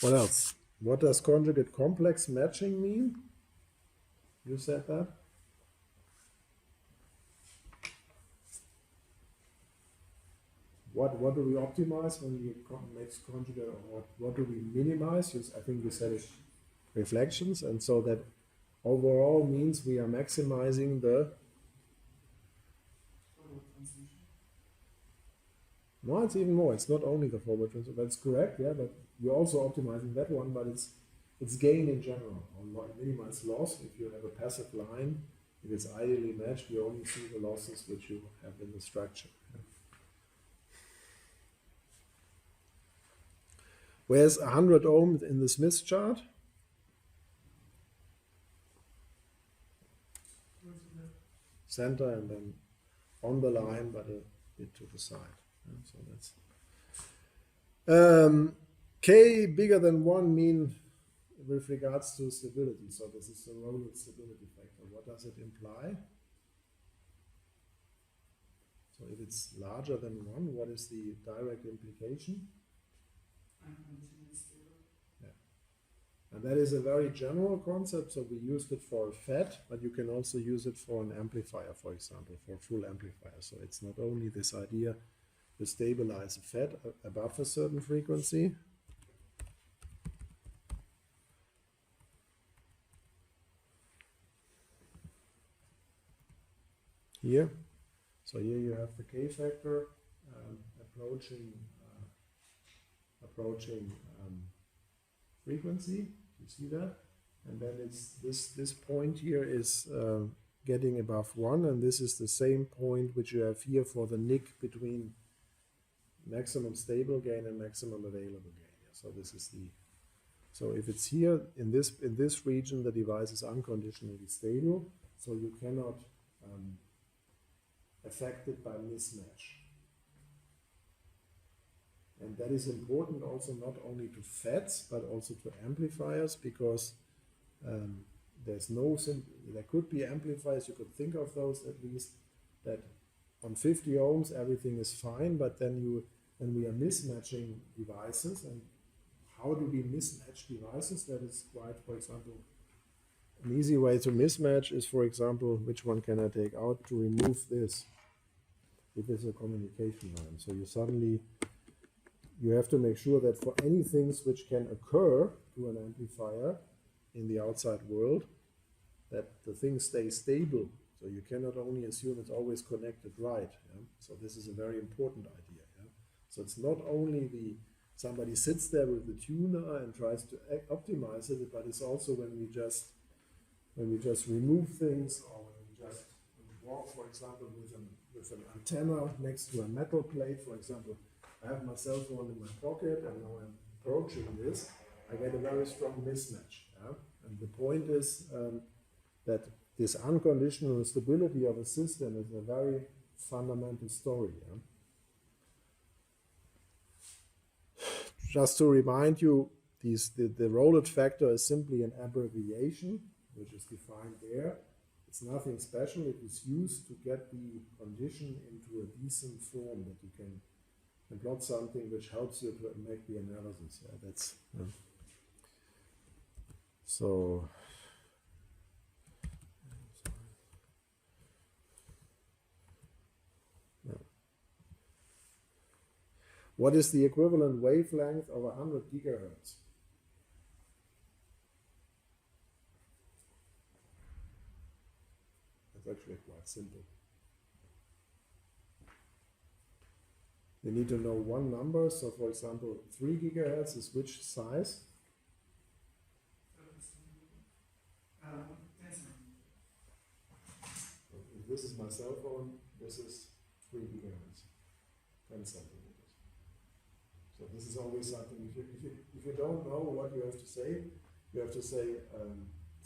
What else? What does conjugate complex matching mean? You said that? What do we optimize when we mix conjugate, or what do we minimize? I think you said it, reflections, and so that overall means we are maximizing the. No, it's even more. It's not only the forward transfer. That's correct, yeah, but you're also optimizing that one, but it's gain in general. Or minimize loss. If you have a passive line, if it's ideally matched, you only see the losses which you have in the structure. Yeah. Where's 100 ohms in the Smith chart? Center and then on the line, but a bit to the side. Yeah, so that's K bigger than 1 mean with regards to stability. So this is the Rowland stability factor. What does it imply? So if it's larger than 1, what is the direct implication? And that is a very general concept, so we used it for a FET, but you can also use it for an amplifier, for example, for a full amplifier. So it's not only this idea to stabilize a FET above a certain frequency. Here. So here you have the K factor approaching frequency. You see that? And then it's this point here is getting above 1, and this is the same point which you have here for the nick between maximum stable gain and maximum available gain. So this is the. So if it's here in this region, the device is unconditionally stable, so you cannot affect it by mismatch. And that is important also not only to FETs, but also to amplifiers, because there could be amplifiers, you could think of those at least, that on 50 ohms everything is fine, but then we are mismatching devices. And how do we mismatch devices? That is quite, for example, an easy way to mismatch is, for example, which one can I take out to remove this? If it's a communication line. So you have to make sure that for any things which can occur to an amplifier in the outside world, that the thing stays stable. So you cannot only assume it's always connected right. Yeah? So this is a very important idea. Yeah? So it's not only somebody sits there with the tuner and tries to optimize it, but it's also when we just remove things, or when we walk, for example, with an antenna next to a metal plate, for example. I have my cell phone in my pocket, and now I'm approaching this, I get a very strong mismatch. Yeah? And the point is that this unconditional stability of a system is a very fundamental story. Yeah? Just to remind you, the Rowland factor is simply an abbreviation, which is defined there. It's nothing special. It is used to get the condition into a decent form that you can plot something which helps you to make the analysis. Yeah, that's so. Yeah. What is the equivalent wavelength of 100 gigahertz? That's actually quite simple. You need to know one number. So, for example, 3 gigahertz is which size? If this is my cell phone, this is 3 gigahertz, 10 centimeters. So this is always something. If you don't know what you have to say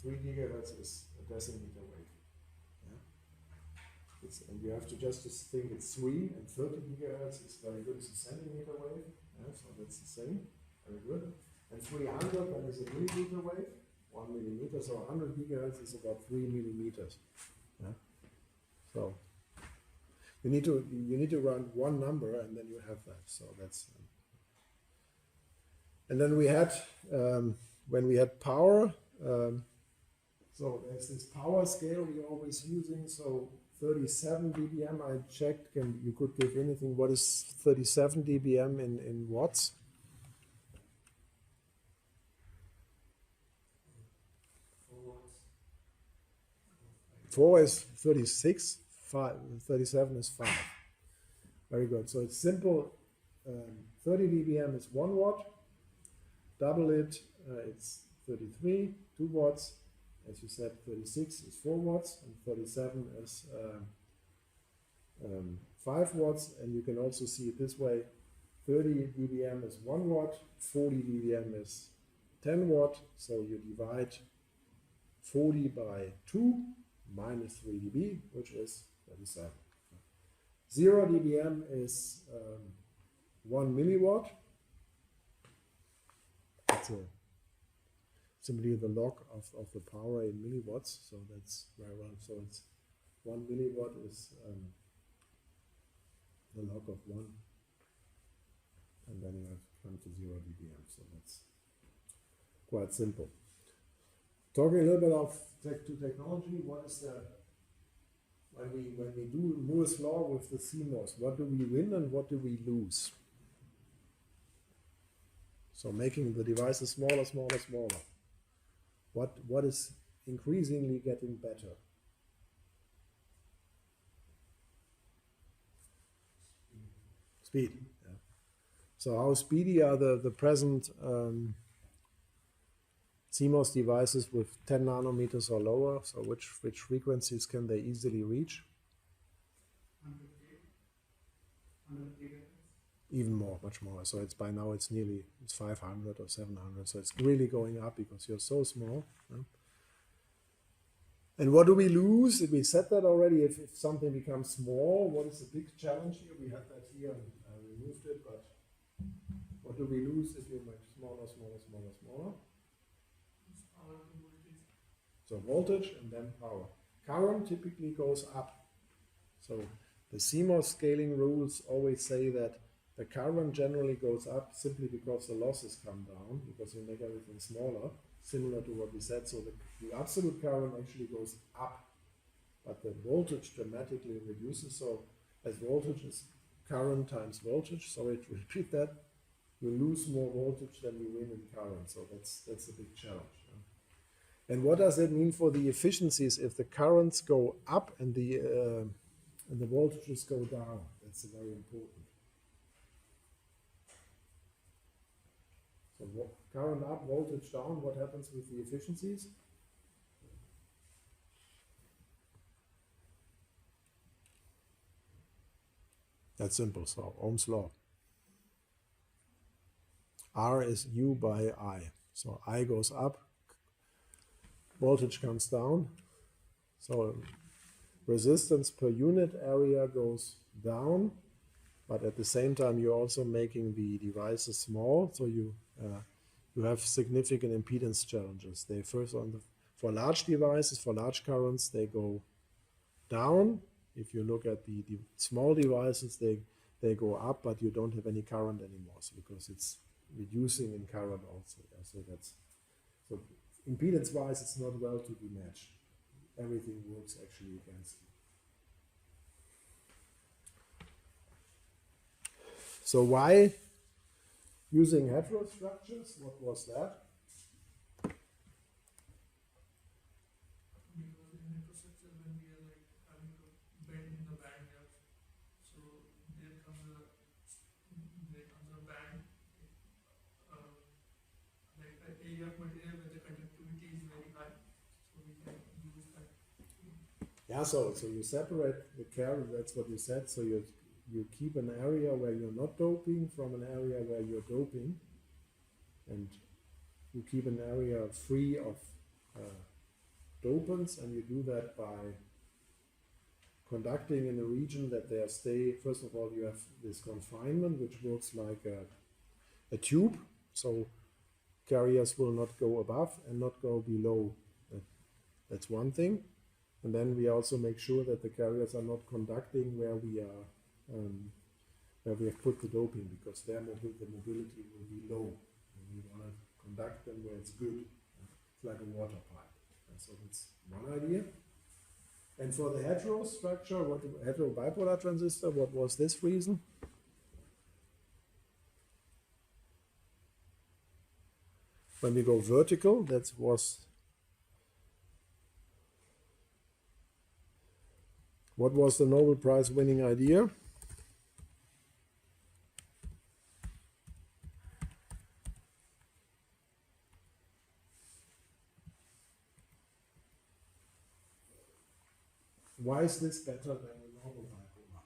3 gigahertz is a decimeter wave. Yeah? And you have to just think it's 3, and 30 gigahertz is very good, it's a centimeter wave. Yeah? So that's the same, very good. And 300, that is a millimeter wave, 1 millimeter, so 100 gigahertz is about 3 millimeters. Yeah? So you need to run one number, and then you have that. So that's. And then we had when we had power. So there's this power scale we're always using. So 37 dBm. I checked, and you could give anything. What is 37 dBm in watts? 4 is 36. 37 is 5. Very good. So it's simple. 30 dBm is 1 watt. Double it, it's 33, 2 watts. As you said, 36 is 4 watts, and 37 is 5 watts. And you can also see it this way. 30 dBm is 1 watt, 40 dBm is 10 watt. So you divide 40 by 2 minus 3 dB, which is 37. 0 dBm is 1 milliwatt. It's simply the log of the power in milliwatts, so that's very well. So it's 1 milliwatt is the log of 1, and then you have come to 0 dBm. So that's quite simple. Talking a little bit of technology, what is the when we do Moore's law with the CMOS, what do we win and what do we lose? So making the devices smaller, smaller, smaller. What is increasingly getting better? Speed. Yeah. So how speedy are the present CMOS devices with 10 nanometers or lower? So which frequencies can they easily reach? 100 gigahertz. Even more, much more. So it's by now it's 500 or 700. So it's really going up because you're so small. Yeah? And what do we lose? We said that already. If something becomes small, what is the big challenge here? We had that here and I removed it. But what do we lose if you make smaller, smaller, smaller, smaller? It's power and voltage. So voltage and then power. Current typically goes up. So the CMOS scaling rules always say that the current generally goes up simply because the losses come down, because you make everything smaller, similar to what we said. So the absolute current actually goes up, but the voltage dramatically reduces. So as voltage is current times voltage, sorry to repeat that, you lose more voltage than you win in current. So that's a big challenge. And what does it mean for the efficiencies if the currents go up and the voltages go down? That's very important. So current up, voltage down, what happens with the efficiencies? That's simple, so Ohm's law. R is U by I. So I goes up, voltage comes down. So resistance per unit area goes down, but at the same time you're also making the devices small, so you have significant impedance challenges. They first for large devices, for large currents, they go down. If you look at the small devices, they go up, but you don't have any current anymore, so because it's reducing in current also. Yeah, so impedance-wise, it's not well to be matched. Everything works actually against you. So why using heterostructures? What was that? Because in infrastructure, when we are like having a bend in the band gap, so there comes a band, like an area of material where the conductivity is very high, so we can use that. Yeah, so you separate the carrier, that's what you said. So you keep an area where you're not doping from an area where you're doping, and you keep an area free of dopants, and you do that by conducting in a region that there stay. First of all, you have this confinement, which works like a tube, so carriers will not go above and not go below. That's one thing. And then we also make sure that the carriers are not conducting where we have put the doping, because the mobility will be low. And we want to conduct them where it's good. It's like a water pipe. And so that's one idea. And for the hetero structure, hetero bipolar transistor, what was this reason? When we go vertical, that was. What was the Nobel Prize winning idea? Why is this better than the normal bipolar?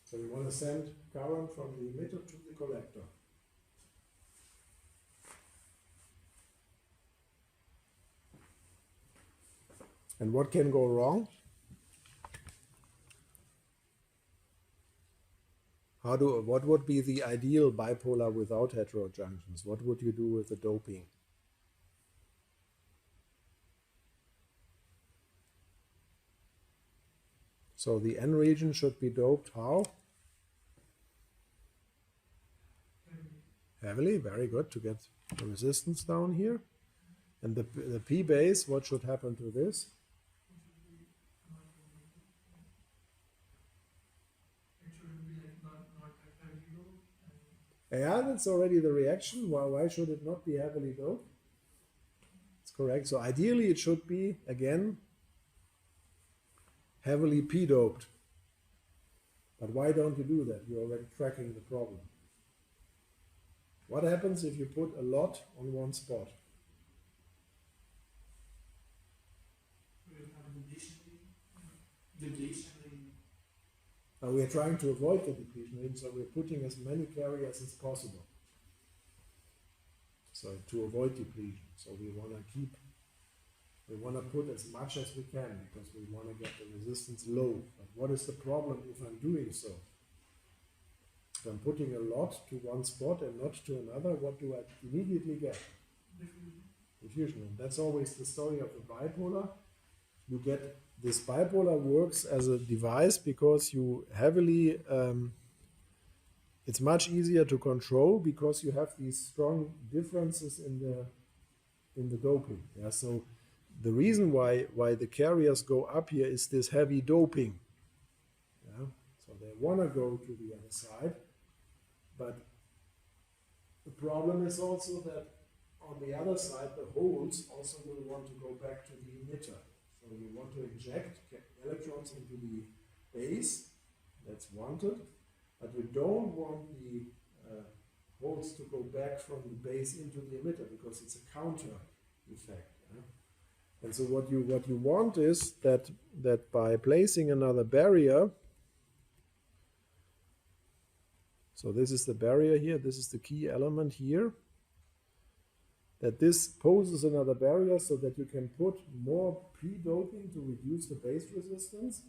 So we want to send current from the emitter to the collector. And what can go wrong? What would be the ideal bipolar without heterojunctions? What would you do with the doping? So the N region should be doped how? Heavily, very good, to get the resistance down here. And the P base, what should happen to this? Yeah, that's already the reaction. Why should it not be heavily doped? It's correct. So ideally it should be, again, heavily p-doped. But why don't you do that? You're already tracking the problem. What happens if you put a lot on one spot? We are trying to avoid the depletion rate, so we're putting as many carriers as possible. So to avoid depletion. So we want to put as much as we can, because we want to get the resistance low. But what is the problem if I'm doing so? If I'm putting a lot to one spot and not to another, what do I immediately get? Diffusion. And that's always the story of the bipolar. You get this bipolar works as a device because you heavily, it's much easier to control because you have these strong differences in the doping. Yeah, so the reason why the carriers go up here is this heavy doping. Yeah, so they want to go to the other side, but the problem is also that on the other side the holes also will want to go back to the emitter. So you want to inject electrons into the base, that's wanted, but you don't want the holes to go back from the base into the emitter because it's a counter effect. Yeah? And so what you want is that by placing another barrier, so this is the barrier here, this is the key element here, that this poses another barrier so that you can put more pre-doping to reduce the base resistance,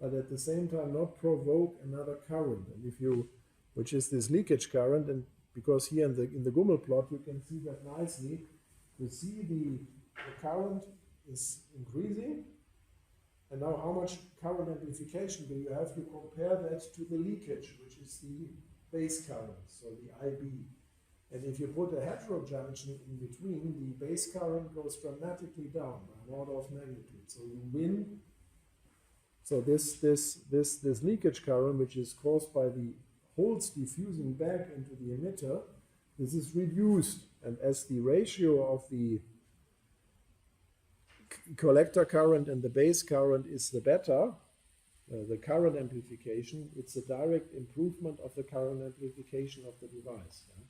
but at the same time not provoke another current. And if you, which is this leakage current, and because here in the Gummel plot you can see that nicely, you see the current is increasing, and now how much current amplification do you have? You compare that to the leakage, which is the base current, so the IB. And if you put a heterojunction in between, the base current goes dramatically down by an order of magnitude. So you win. So this leakage current, which is caused by the holes diffusing back into the emitter, this is reduced. And as the ratio of the collector current and the base current is the better, the current amplification, it's a direct improvement of the current amplification of the device. Yeah?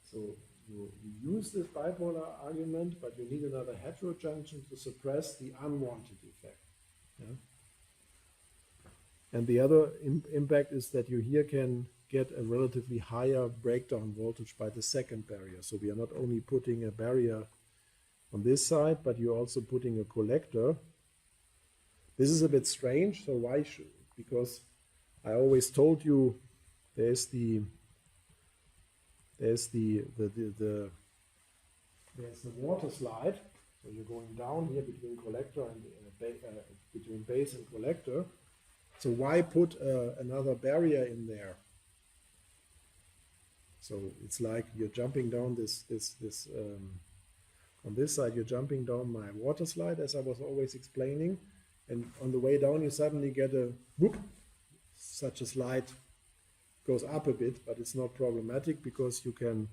So you use this bipolar argument, but you need another heterojunction to suppress the unwanted effect. Yeah? And the other impact is that you here can get a relatively higher breakdown voltage by the second barrier. So we are not only putting a barrier on this side, but you're also putting a collector. This is a bit strange. So why should? Because I always told you there's the water slide. So you're going down here between collector and between base and collector. So why put another barrier in there? So it's like you're jumping down on this side, you're jumping down my water slide, as I was always explaining. And on the way down, you suddenly get a whoop, such a slide goes up a bit, but it's not problematic because you can,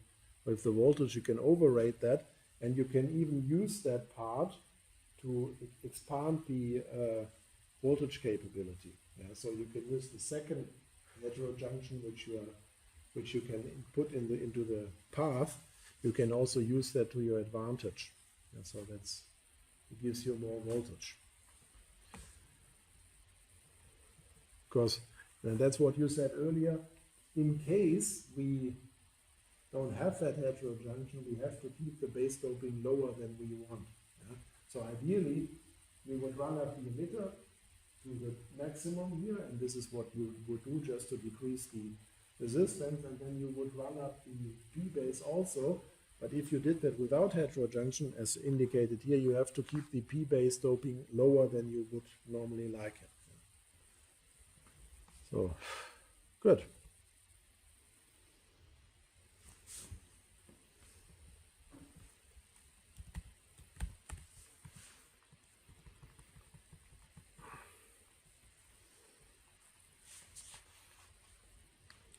with the voltage, you can overrate that, and you can even use that part to expand the voltage capability. Yeah? So you can use the second heterojunction, which you can put into the path. You can also use that to your advantage. Yeah, so it gives you more voltage. Because, and that's what you said earlier, in case we don't have that heterojunction, we have to keep the base doping lower than we want. Yeah? So ideally, we would run up the emitter to the maximum here, and this is what you would do just to decrease the resistance, and then you would run up the P-base also. But if you did that without heterojunction, as indicated here, you have to keep the P-base doping lower than you would normally like it. So, good.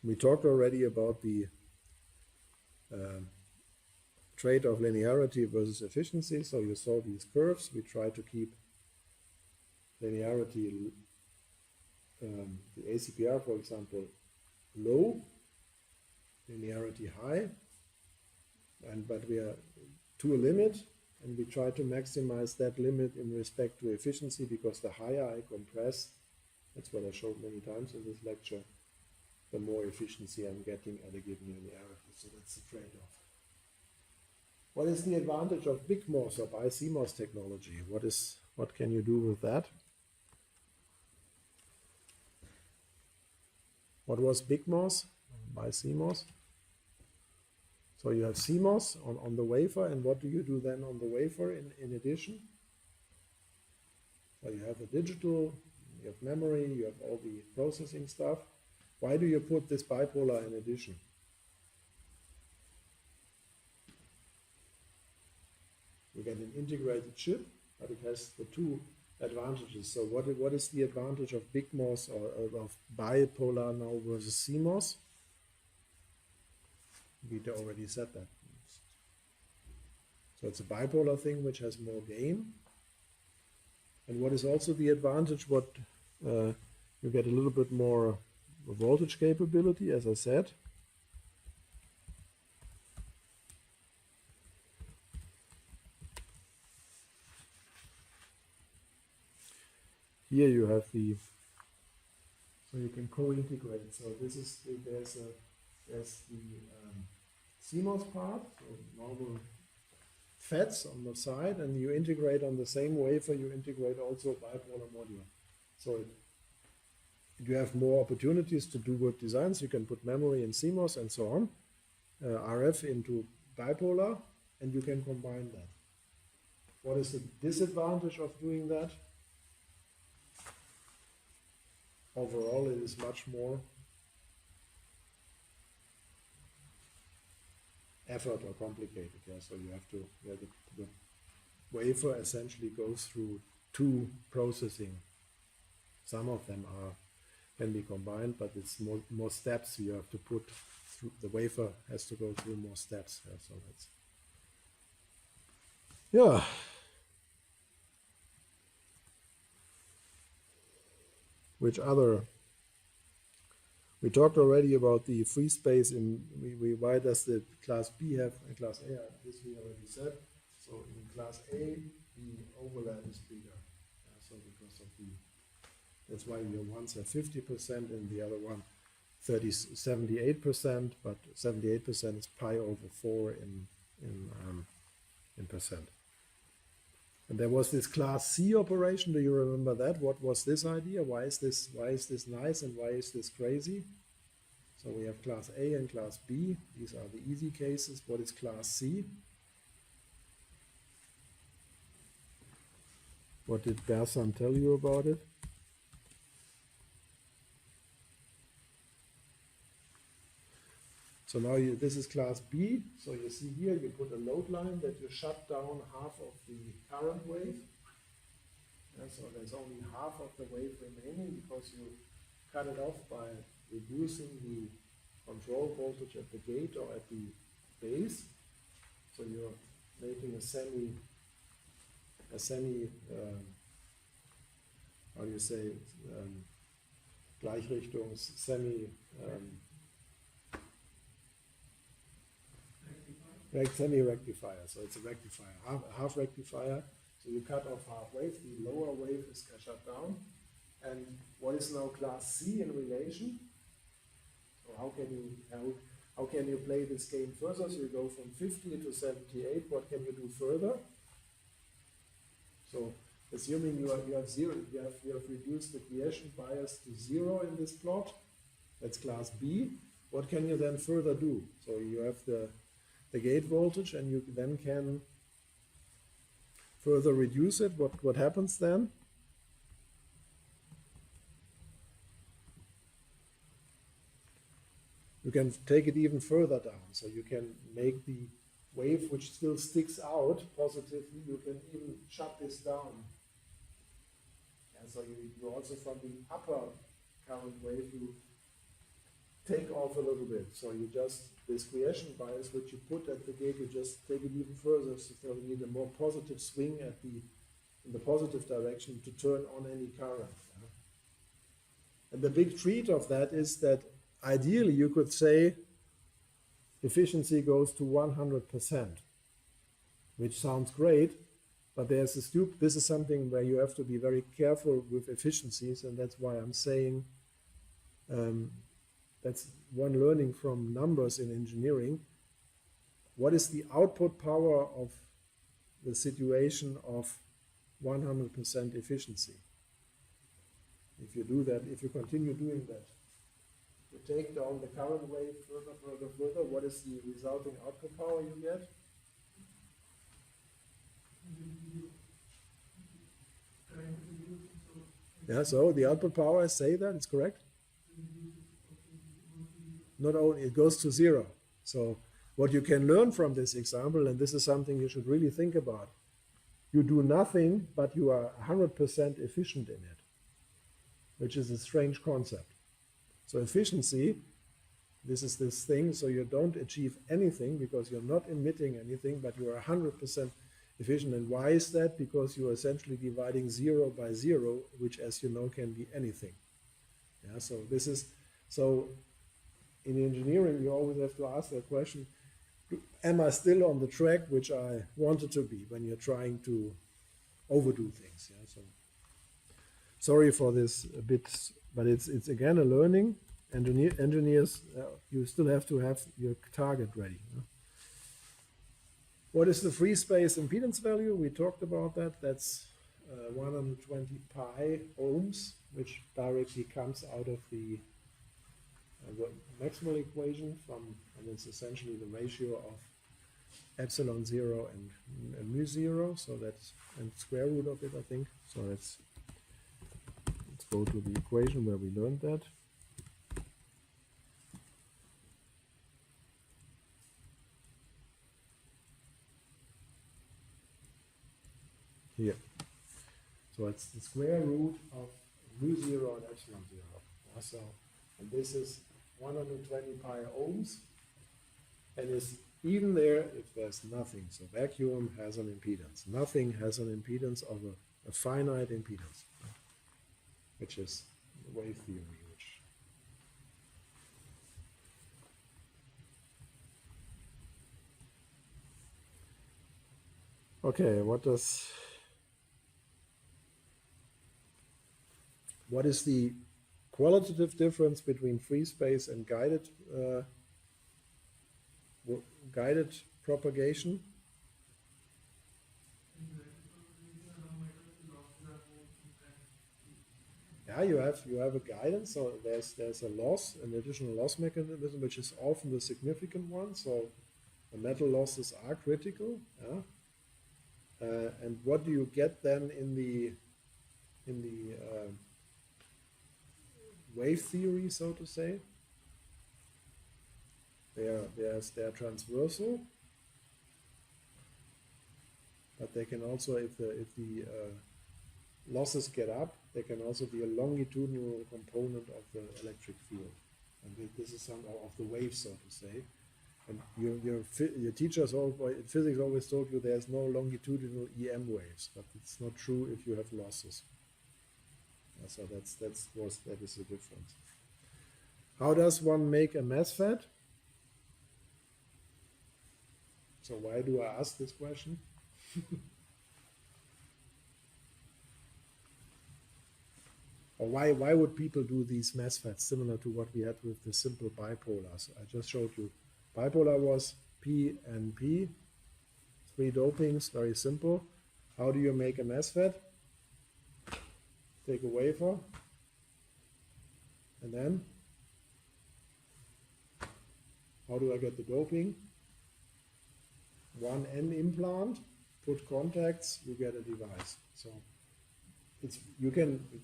We talked already about the trait of linearity versus efficiency. So you saw these curves. We try to keep linearity, the ACPR, for example, low, linearity high, but we are to a limit, and we try to maximize that limit in respect to efficiency, because the higher I compress, that's what I showed many times in this lecture, the more efficiency I'm getting at a given linearity. So that's the trade-off. What is the advantage of BICMOS or BiCMOS technology? What can you do with that? What was BICMOS, BiCMOS? So you have CMOS on the wafer, and what do you do then on the wafer in addition? So you have the digital, you have memory, you have all the processing stuff. Why do you put this bipolar in addition? You get an integrated chip, but it has the two advantages. So what is the advantage of BICMOS or of bipolar now versus CMOS? We already said that. So it's a bipolar thing which has more gain. And what is also the advantage? You get a little bit more voltage capability, as I said. Here you have so you can co-integrate. So there's the CMOS part, so normal FETs on the side, and you integrate on the same wafer, you integrate also bipolar module. So you have more opportunities to do good designs. You can put memory in CMOS and so on, RF into bipolar, and you can combine that. What is the disadvantage of doing that? Overall, it is much more effort or complicated. Yeah? So you have to, the wafer essentially goes through two processing. Some of them can be combined, but it's more steps you have to put through. The wafer has to go through more steps. Yeah? So that's, yeah. Which other? We talked already about the free space why does the class B have and class A? This we already said. So in class A, the overlap is bigger. So because of That's why you once have 50% and the other one 78%, but 78% is pi over 4 in percent. And there was this class C operation. Do you remember that? What was this idea? Why is this nice and why is this crazy? So we have class A and class B. These are the easy cases. What is class C? What did Bersan tell you about it? So now this is class B. So you see here, you put a load line that you shut down half of the current wave. And so there's only half of the wave remaining because you cut it off by reducing the control voltage at the gate or at the base. So you're making a semi, how do you say, Gleichrichtungs, semi-rectifier. So it's a rectifier, half rectifier. So you cut off half wave, the lower wave is shut down. And what is now class C in relation? So how can you play this game further? So you go from 50 to 78. What can you do further? So assuming you have zero, you have reduced the quiescent bias to 0 in this plot. That's class B. What can you then further do? So you have the gate voltage, and you then can further reduce it. What happens then? You can take it even further down. So you can make the wave which still sticks out positively, you can even shut this down. And so you also from the upper current wave, you take off a little bit. So you just, this quiescent bias which you put at the gate, you just take it even further. So you need a more positive swing in the positive direction to turn on any current. And the big treat of that is that ideally you could say efficiency goes to 100%, which sounds great, but there's this is something where you have to be very careful with efficiencies, and that's why I'm saying that's one learning from numbers in engineering. What is the output power of the situation of 100% efficiency? If you do that, if you continue doing that, you take down the current wave further, what is the resulting output power you get? Yeah, so the output power, I say that, it's correct? Not only, it goes to 0. So what you can learn from this example, and this is something you should really think about, you do nothing, but you are 100% efficient in it, which is a strange concept. So efficiency, this is this thing, so you don't achieve anything because you're not emitting anything, but you are 100% efficient. And why is that? Because you are essentially dividing 0 by 0, which, as you know, can be anything. Yeah, so this is, so in engineering, you always have to ask the question, am I still on the track which I wanted to be when you're trying to overdo things? Yeah, so sorry for this a bit, but it's again a learning. Engineers, you still have to have your target ready. Huh? What is the free space impedance value? We talked about that. That's 120 pi ohms, which directly comes out of the Maxwell equation and it's essentially the ratio of epsilon 0 and mu 0. So that's, and square root of it, I think. So let's go to the equation where we learned that. Here. So it's the square root of mu 0 and epsilon 0. So, and this is 120 pi ohms, and is even there if there's nothing. So vacuum has an impedance. Nothing has an impedance of a finite impedance, which is wave theory. Okay, what does what is the qualitative difference between free space and guided propagation? Yeah, you have a guidance, so there's a loss, an additional loss mechanism, which is often the significant one. So the metal losses are critical. Yeah? And what do you get then in the wave theory, so to say? They're transversal, but they can also, if the losses get up, there can also be a longitudinal component of the electric field, and this is some of the wave, so to say. And your teachers in physics always told you there's no longitudinal EM waves, but it's not true if you have losses. So that is the difference. How does one make a MOSFET? So why do I ask this question? Or why would people do these MOSFETs similar to what we had with the simple bipolar? So I just showed you. Bipolar was P and P, 3 dopings, very simple. How do you make a MOSFET? Take a wafer, and then how do I get the doping? 1N implant, put contacts, you get a device. So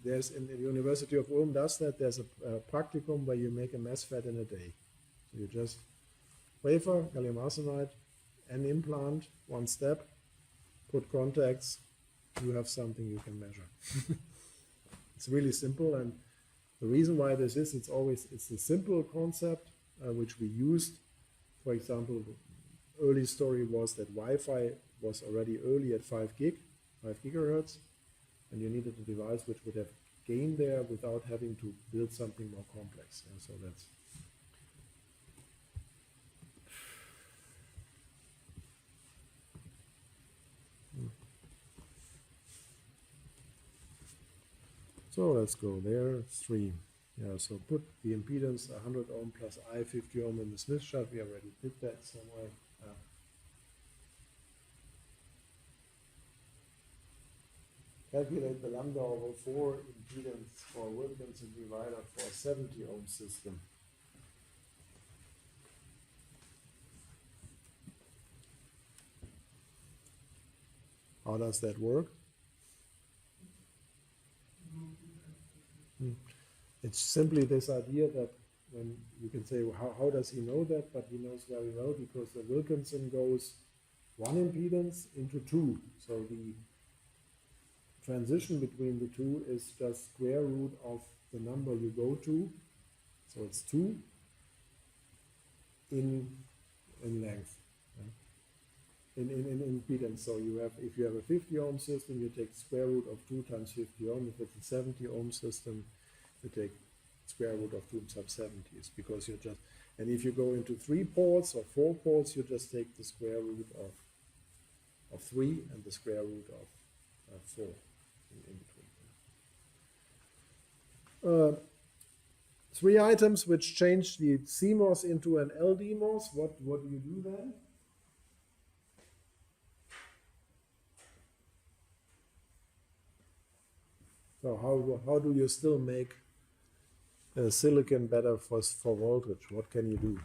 there's in the University of Ulm does that. There's a practicum where you make a MOSFET in a day. So you just wafer, gallium arsenide, N implant, 1 step, put contacts, you have something you can measure. It's really simple, and the reason why this is, it's a simple concept which we used. For example, the early story was that Wi-Fi was already early at 5 gigahertz, and you needed a device which would have gain there without having to build something more complex. And so that's so let's go there, 3. Yeah, so put the impedance 100 ohm plus I 50 ohm in the Smith chart. We already did that somewhere. Calculate the lambda over 4 impedance for Wilkinson divider for a 70 ohm system. How does that work? It's simply this idea that when you can say, well, how does he know that? But he knows very well because the Wilkinson goes 1 impedance into 2. So the transition between the 2 is just square root of the number you go to. So it's 2 in length. In impedance. So you have, if you have a 50 ohm system, you take square root of 2 times 50 ohm. If it's a 70 ohm system, you take square root of 2 times 70. It's because you're just, and if you go into 3 ports or 4 ports, you just take the square root of 3 and the square root of 4 in between. 3 items which change the CMOS into an LDMOS. What do you do then? So how do you still make silicon better for voltage? What can you do?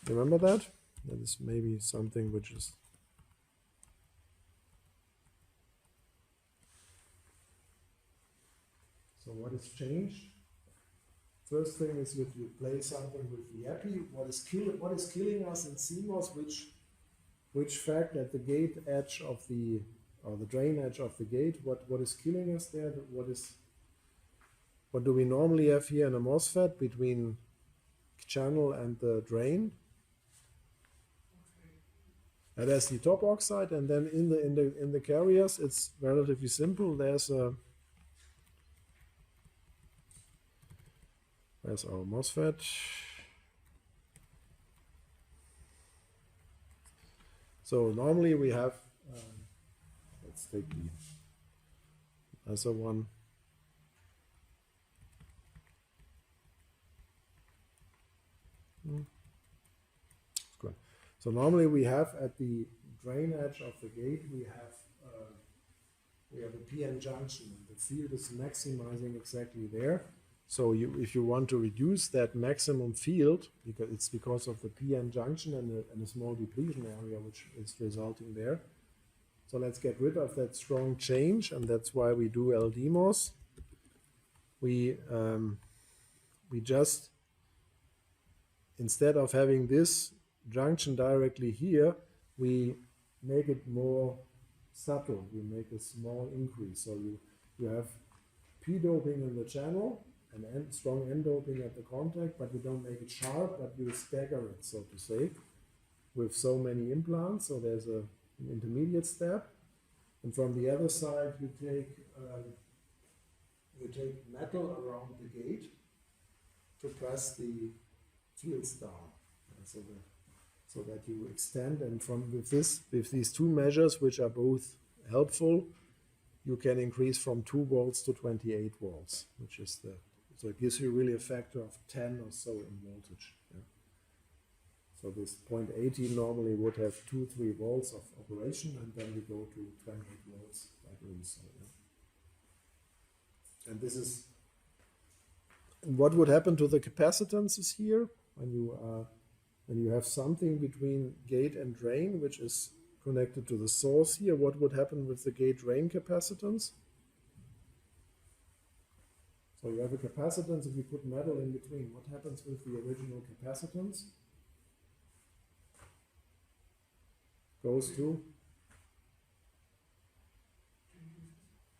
Remember that? That is maybe something which is so what has changed? First thing is if you play something with the epi, what is killing us in CMOS, which fact at the gate edge of the drain edge of the gate, what is killing us there? What do we normally have here in a MOSFET between channel and the drain? And there's the top oxide, and then in the carriers it's relatively simple. There's our MOSFET. So normally we have, let's take the other one. Good. So normally we have at the drain edge of the gate, we have a PN junction, and the field is maximizing exactly there. So if you want to reduce that maximum field, because it's because of the PN junction and a small depletion area which is resulting there. So let's get rid of that strong change, and that's why we do LDMOS. We just, instead of having this junction directly here, we make it more subtle. We make a small increase. So you have p-doping in the channel and strong n-doping at the contact, but you don't make it sharp, but you stagger it, so to say, with so many implants. So there's an intermediate step. And from the other side, you take metal around the gate to press the fields down, so that you extend. And with these two measures, which are both helpful, you can increase from 2 volts to 28 volts, which is so it gives you really a factor of 10 or so in voltage. Yeah. So this 0.80 normally would have 2-3 volts of operation, and then we go to 28 volts like so. Yeah. And this is what would happen to the capacitances here when you have something between gate and drain, which is connected to the source here. What would happen with the gate drain capacitance? So you have a capacitance. If you put metal in between, what happens with the original capacitance? Goes to?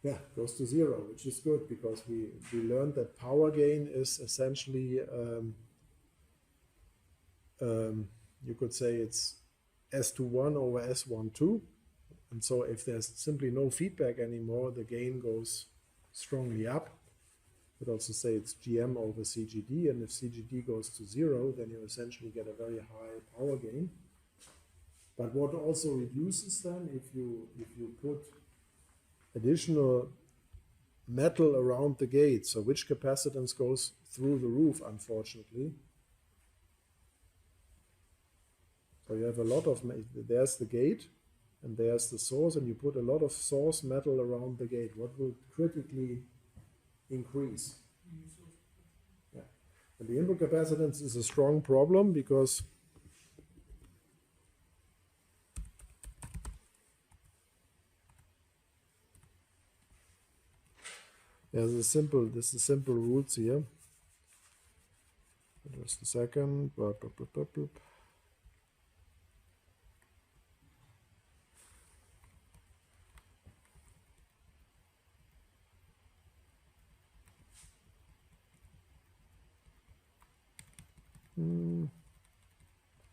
Yeah, goes to 0, which is good, because we learned that power gain is essentially, you could say it's S21 over S12. And so if there's simply no feedback anymore, the gain goes strongly up. You could also say it's GM over CGD, and if CGD goes to 0, then you essentially get a very high power gain. But what also reduces then, if you put additional metal around the gate, so which capacitance goes through the roof, unfortunately. So you have a lot of, there's the gate, and there's the source, and you put a lot of source metal around the gate. What will critically increase? Yeah. And the input capacitance is a strong problem, because there's a simple roots here. Just a second.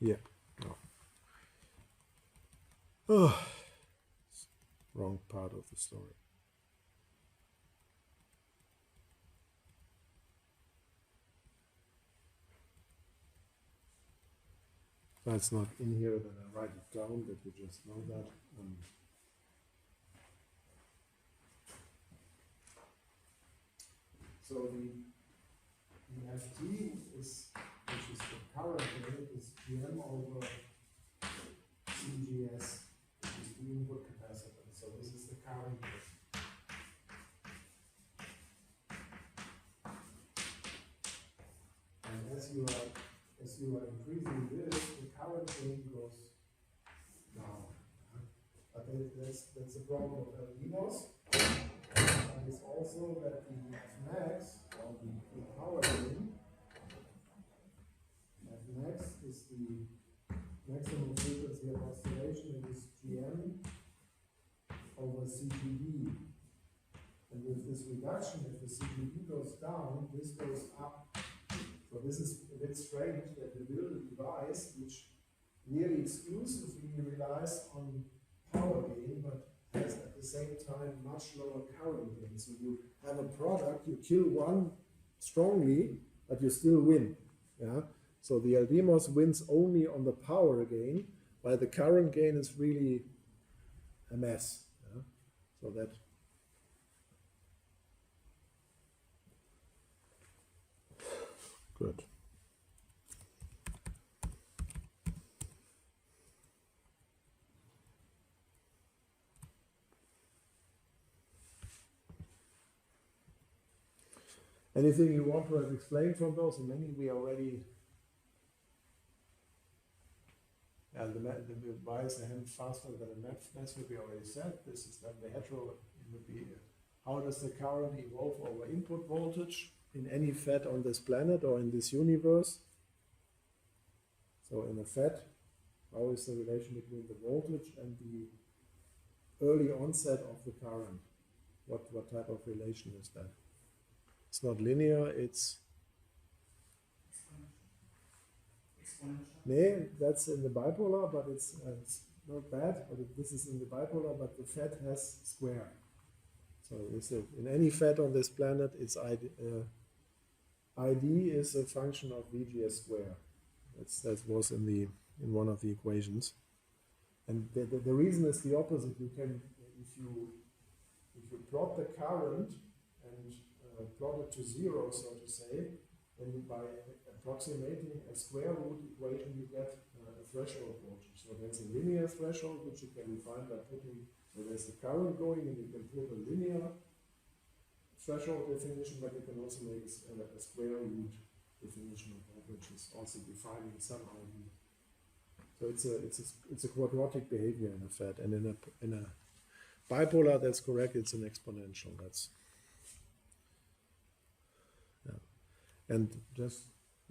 Yeah. No. Oh, wrong part of the story. That's not in here, then I write it down, that you just know that. So the FT is, which is the current rate, is GM over CGS, which is the input capacitance. So this is the current rate. And as you are increasing this, the current rate goes down. But that's a problem of LDMOS. And it's also that the Fmax, or the power gain, Fmax is the maximum frequency of oscillation, it is GM over CGD. And with this reduction, if the CGD goes down, this goes up. So this is a bit strange that we build a device which nearly exclusively relies on power gain, but has at the same time much lower current gain. So you have a product, you kill one strongly, but you still win. Yeah. So the LDMOS wins only on the power gain, while the current gain is really a mess. Yeah? So that good. Anything you want to have explained from those? And many we already. And the why is the hand faster than a mass would be already said. This is then the hetero. It would be how does the current evolve over input voltage in any FET on this planet or in this universe? So in a FET, how is the relation between the voltage and the early onset of the current? What type of relation is that? It's not linear, it's nee, that's in the bipolar, but it's not bad, but this is in the bipolar, but the FET has square. So is it, in any FET on this planet, its ID is a function of VGS square. That was in one of the equations. And the reason is the opposite. You can, if you plot the current and plot it to zero, so to say, then by approximating a square root equation, you get a threshold voltage. So there's a linear threshold, which you can define by putting, so there's a current going, and you can put a linear threshold definition, but you can also make a square root definition of that, which is also defining some ID. So it's a quadratic behavior in a FET, and in a bipolar, that's correct. It's an exponential. That's and just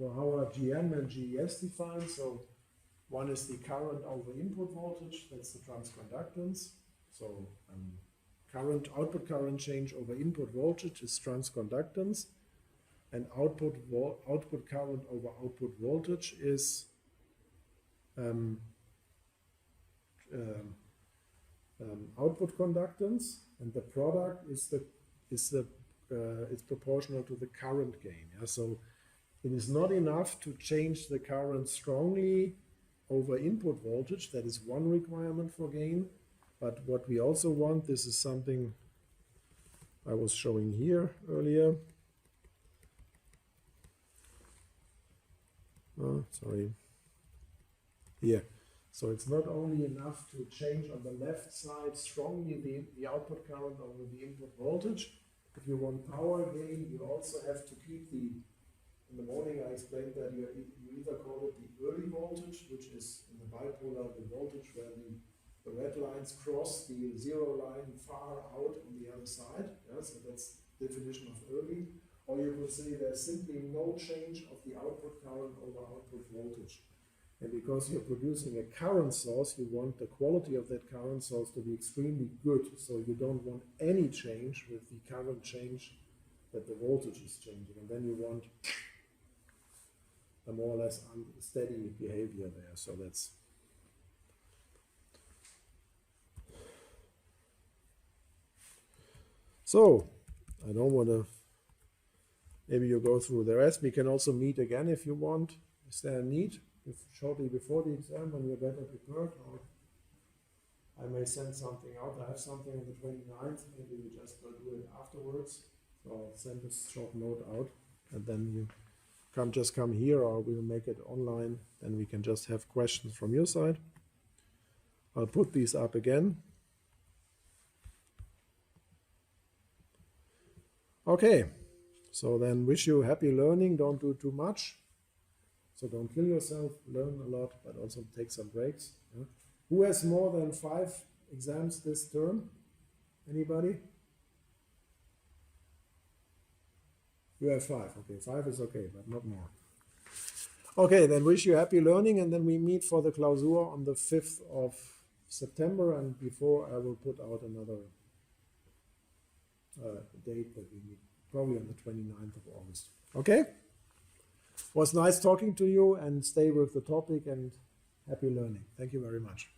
how are GM and GES defined? So one is the current over input voltage. That's the transconductance. So output current change over input voltage is transconductance, and output current over output voltage is output conductance, and the product is it's proportional to the current gain. Yeah? So it is not enough to change the current strongly over input voltage. That is one requirement for gain. But what we also want, this is something I was showing here earlier. Oh, sorry. Here. So it's not only enough to change on the left side strongly the output current over the input voltage. If you want power gain, you also have to keep in the morning I explained that you either call it the early voltage, which is in the bipolar the voltage where the red lines cross the zero line far out on the other side. Yeah? So that's definition of early. Or you could say there's simply no change of the output current over output voltage. And because you're producing a current source, you want the quality of that current source to be extremely good. So you don't want any change with the current change that the voltage is changing. And then you want a more or less unsteady behavior there. So that's so I don't want to, maybe you go through the rest. We can also meet again if you want. Is there a need? Shortly before the exam when you're better prepared, or I may send something out. I have something on the 29th, maybe we just will do it afterwards. So I'll send a short note out, and then you just come here, or we'll make it online, then we can just have questions from your side. I'll put these up again. Okay, so then wish you happy learning, don't do too much. So don't kill yourself, learn a lot, but also take some breaks. Yeah? Who has more than 5 exams this term? Anybody? You have 5. Okay, 5 is okay, but not more. Okay, then wish you happy learning, and then we meet for the Klausur on the 5th of September, and before I will put out another date that we meet, probably on the 29th of August. Okay? Was nice talking to you, and stay with the topic, and happy learning. Thank you very much.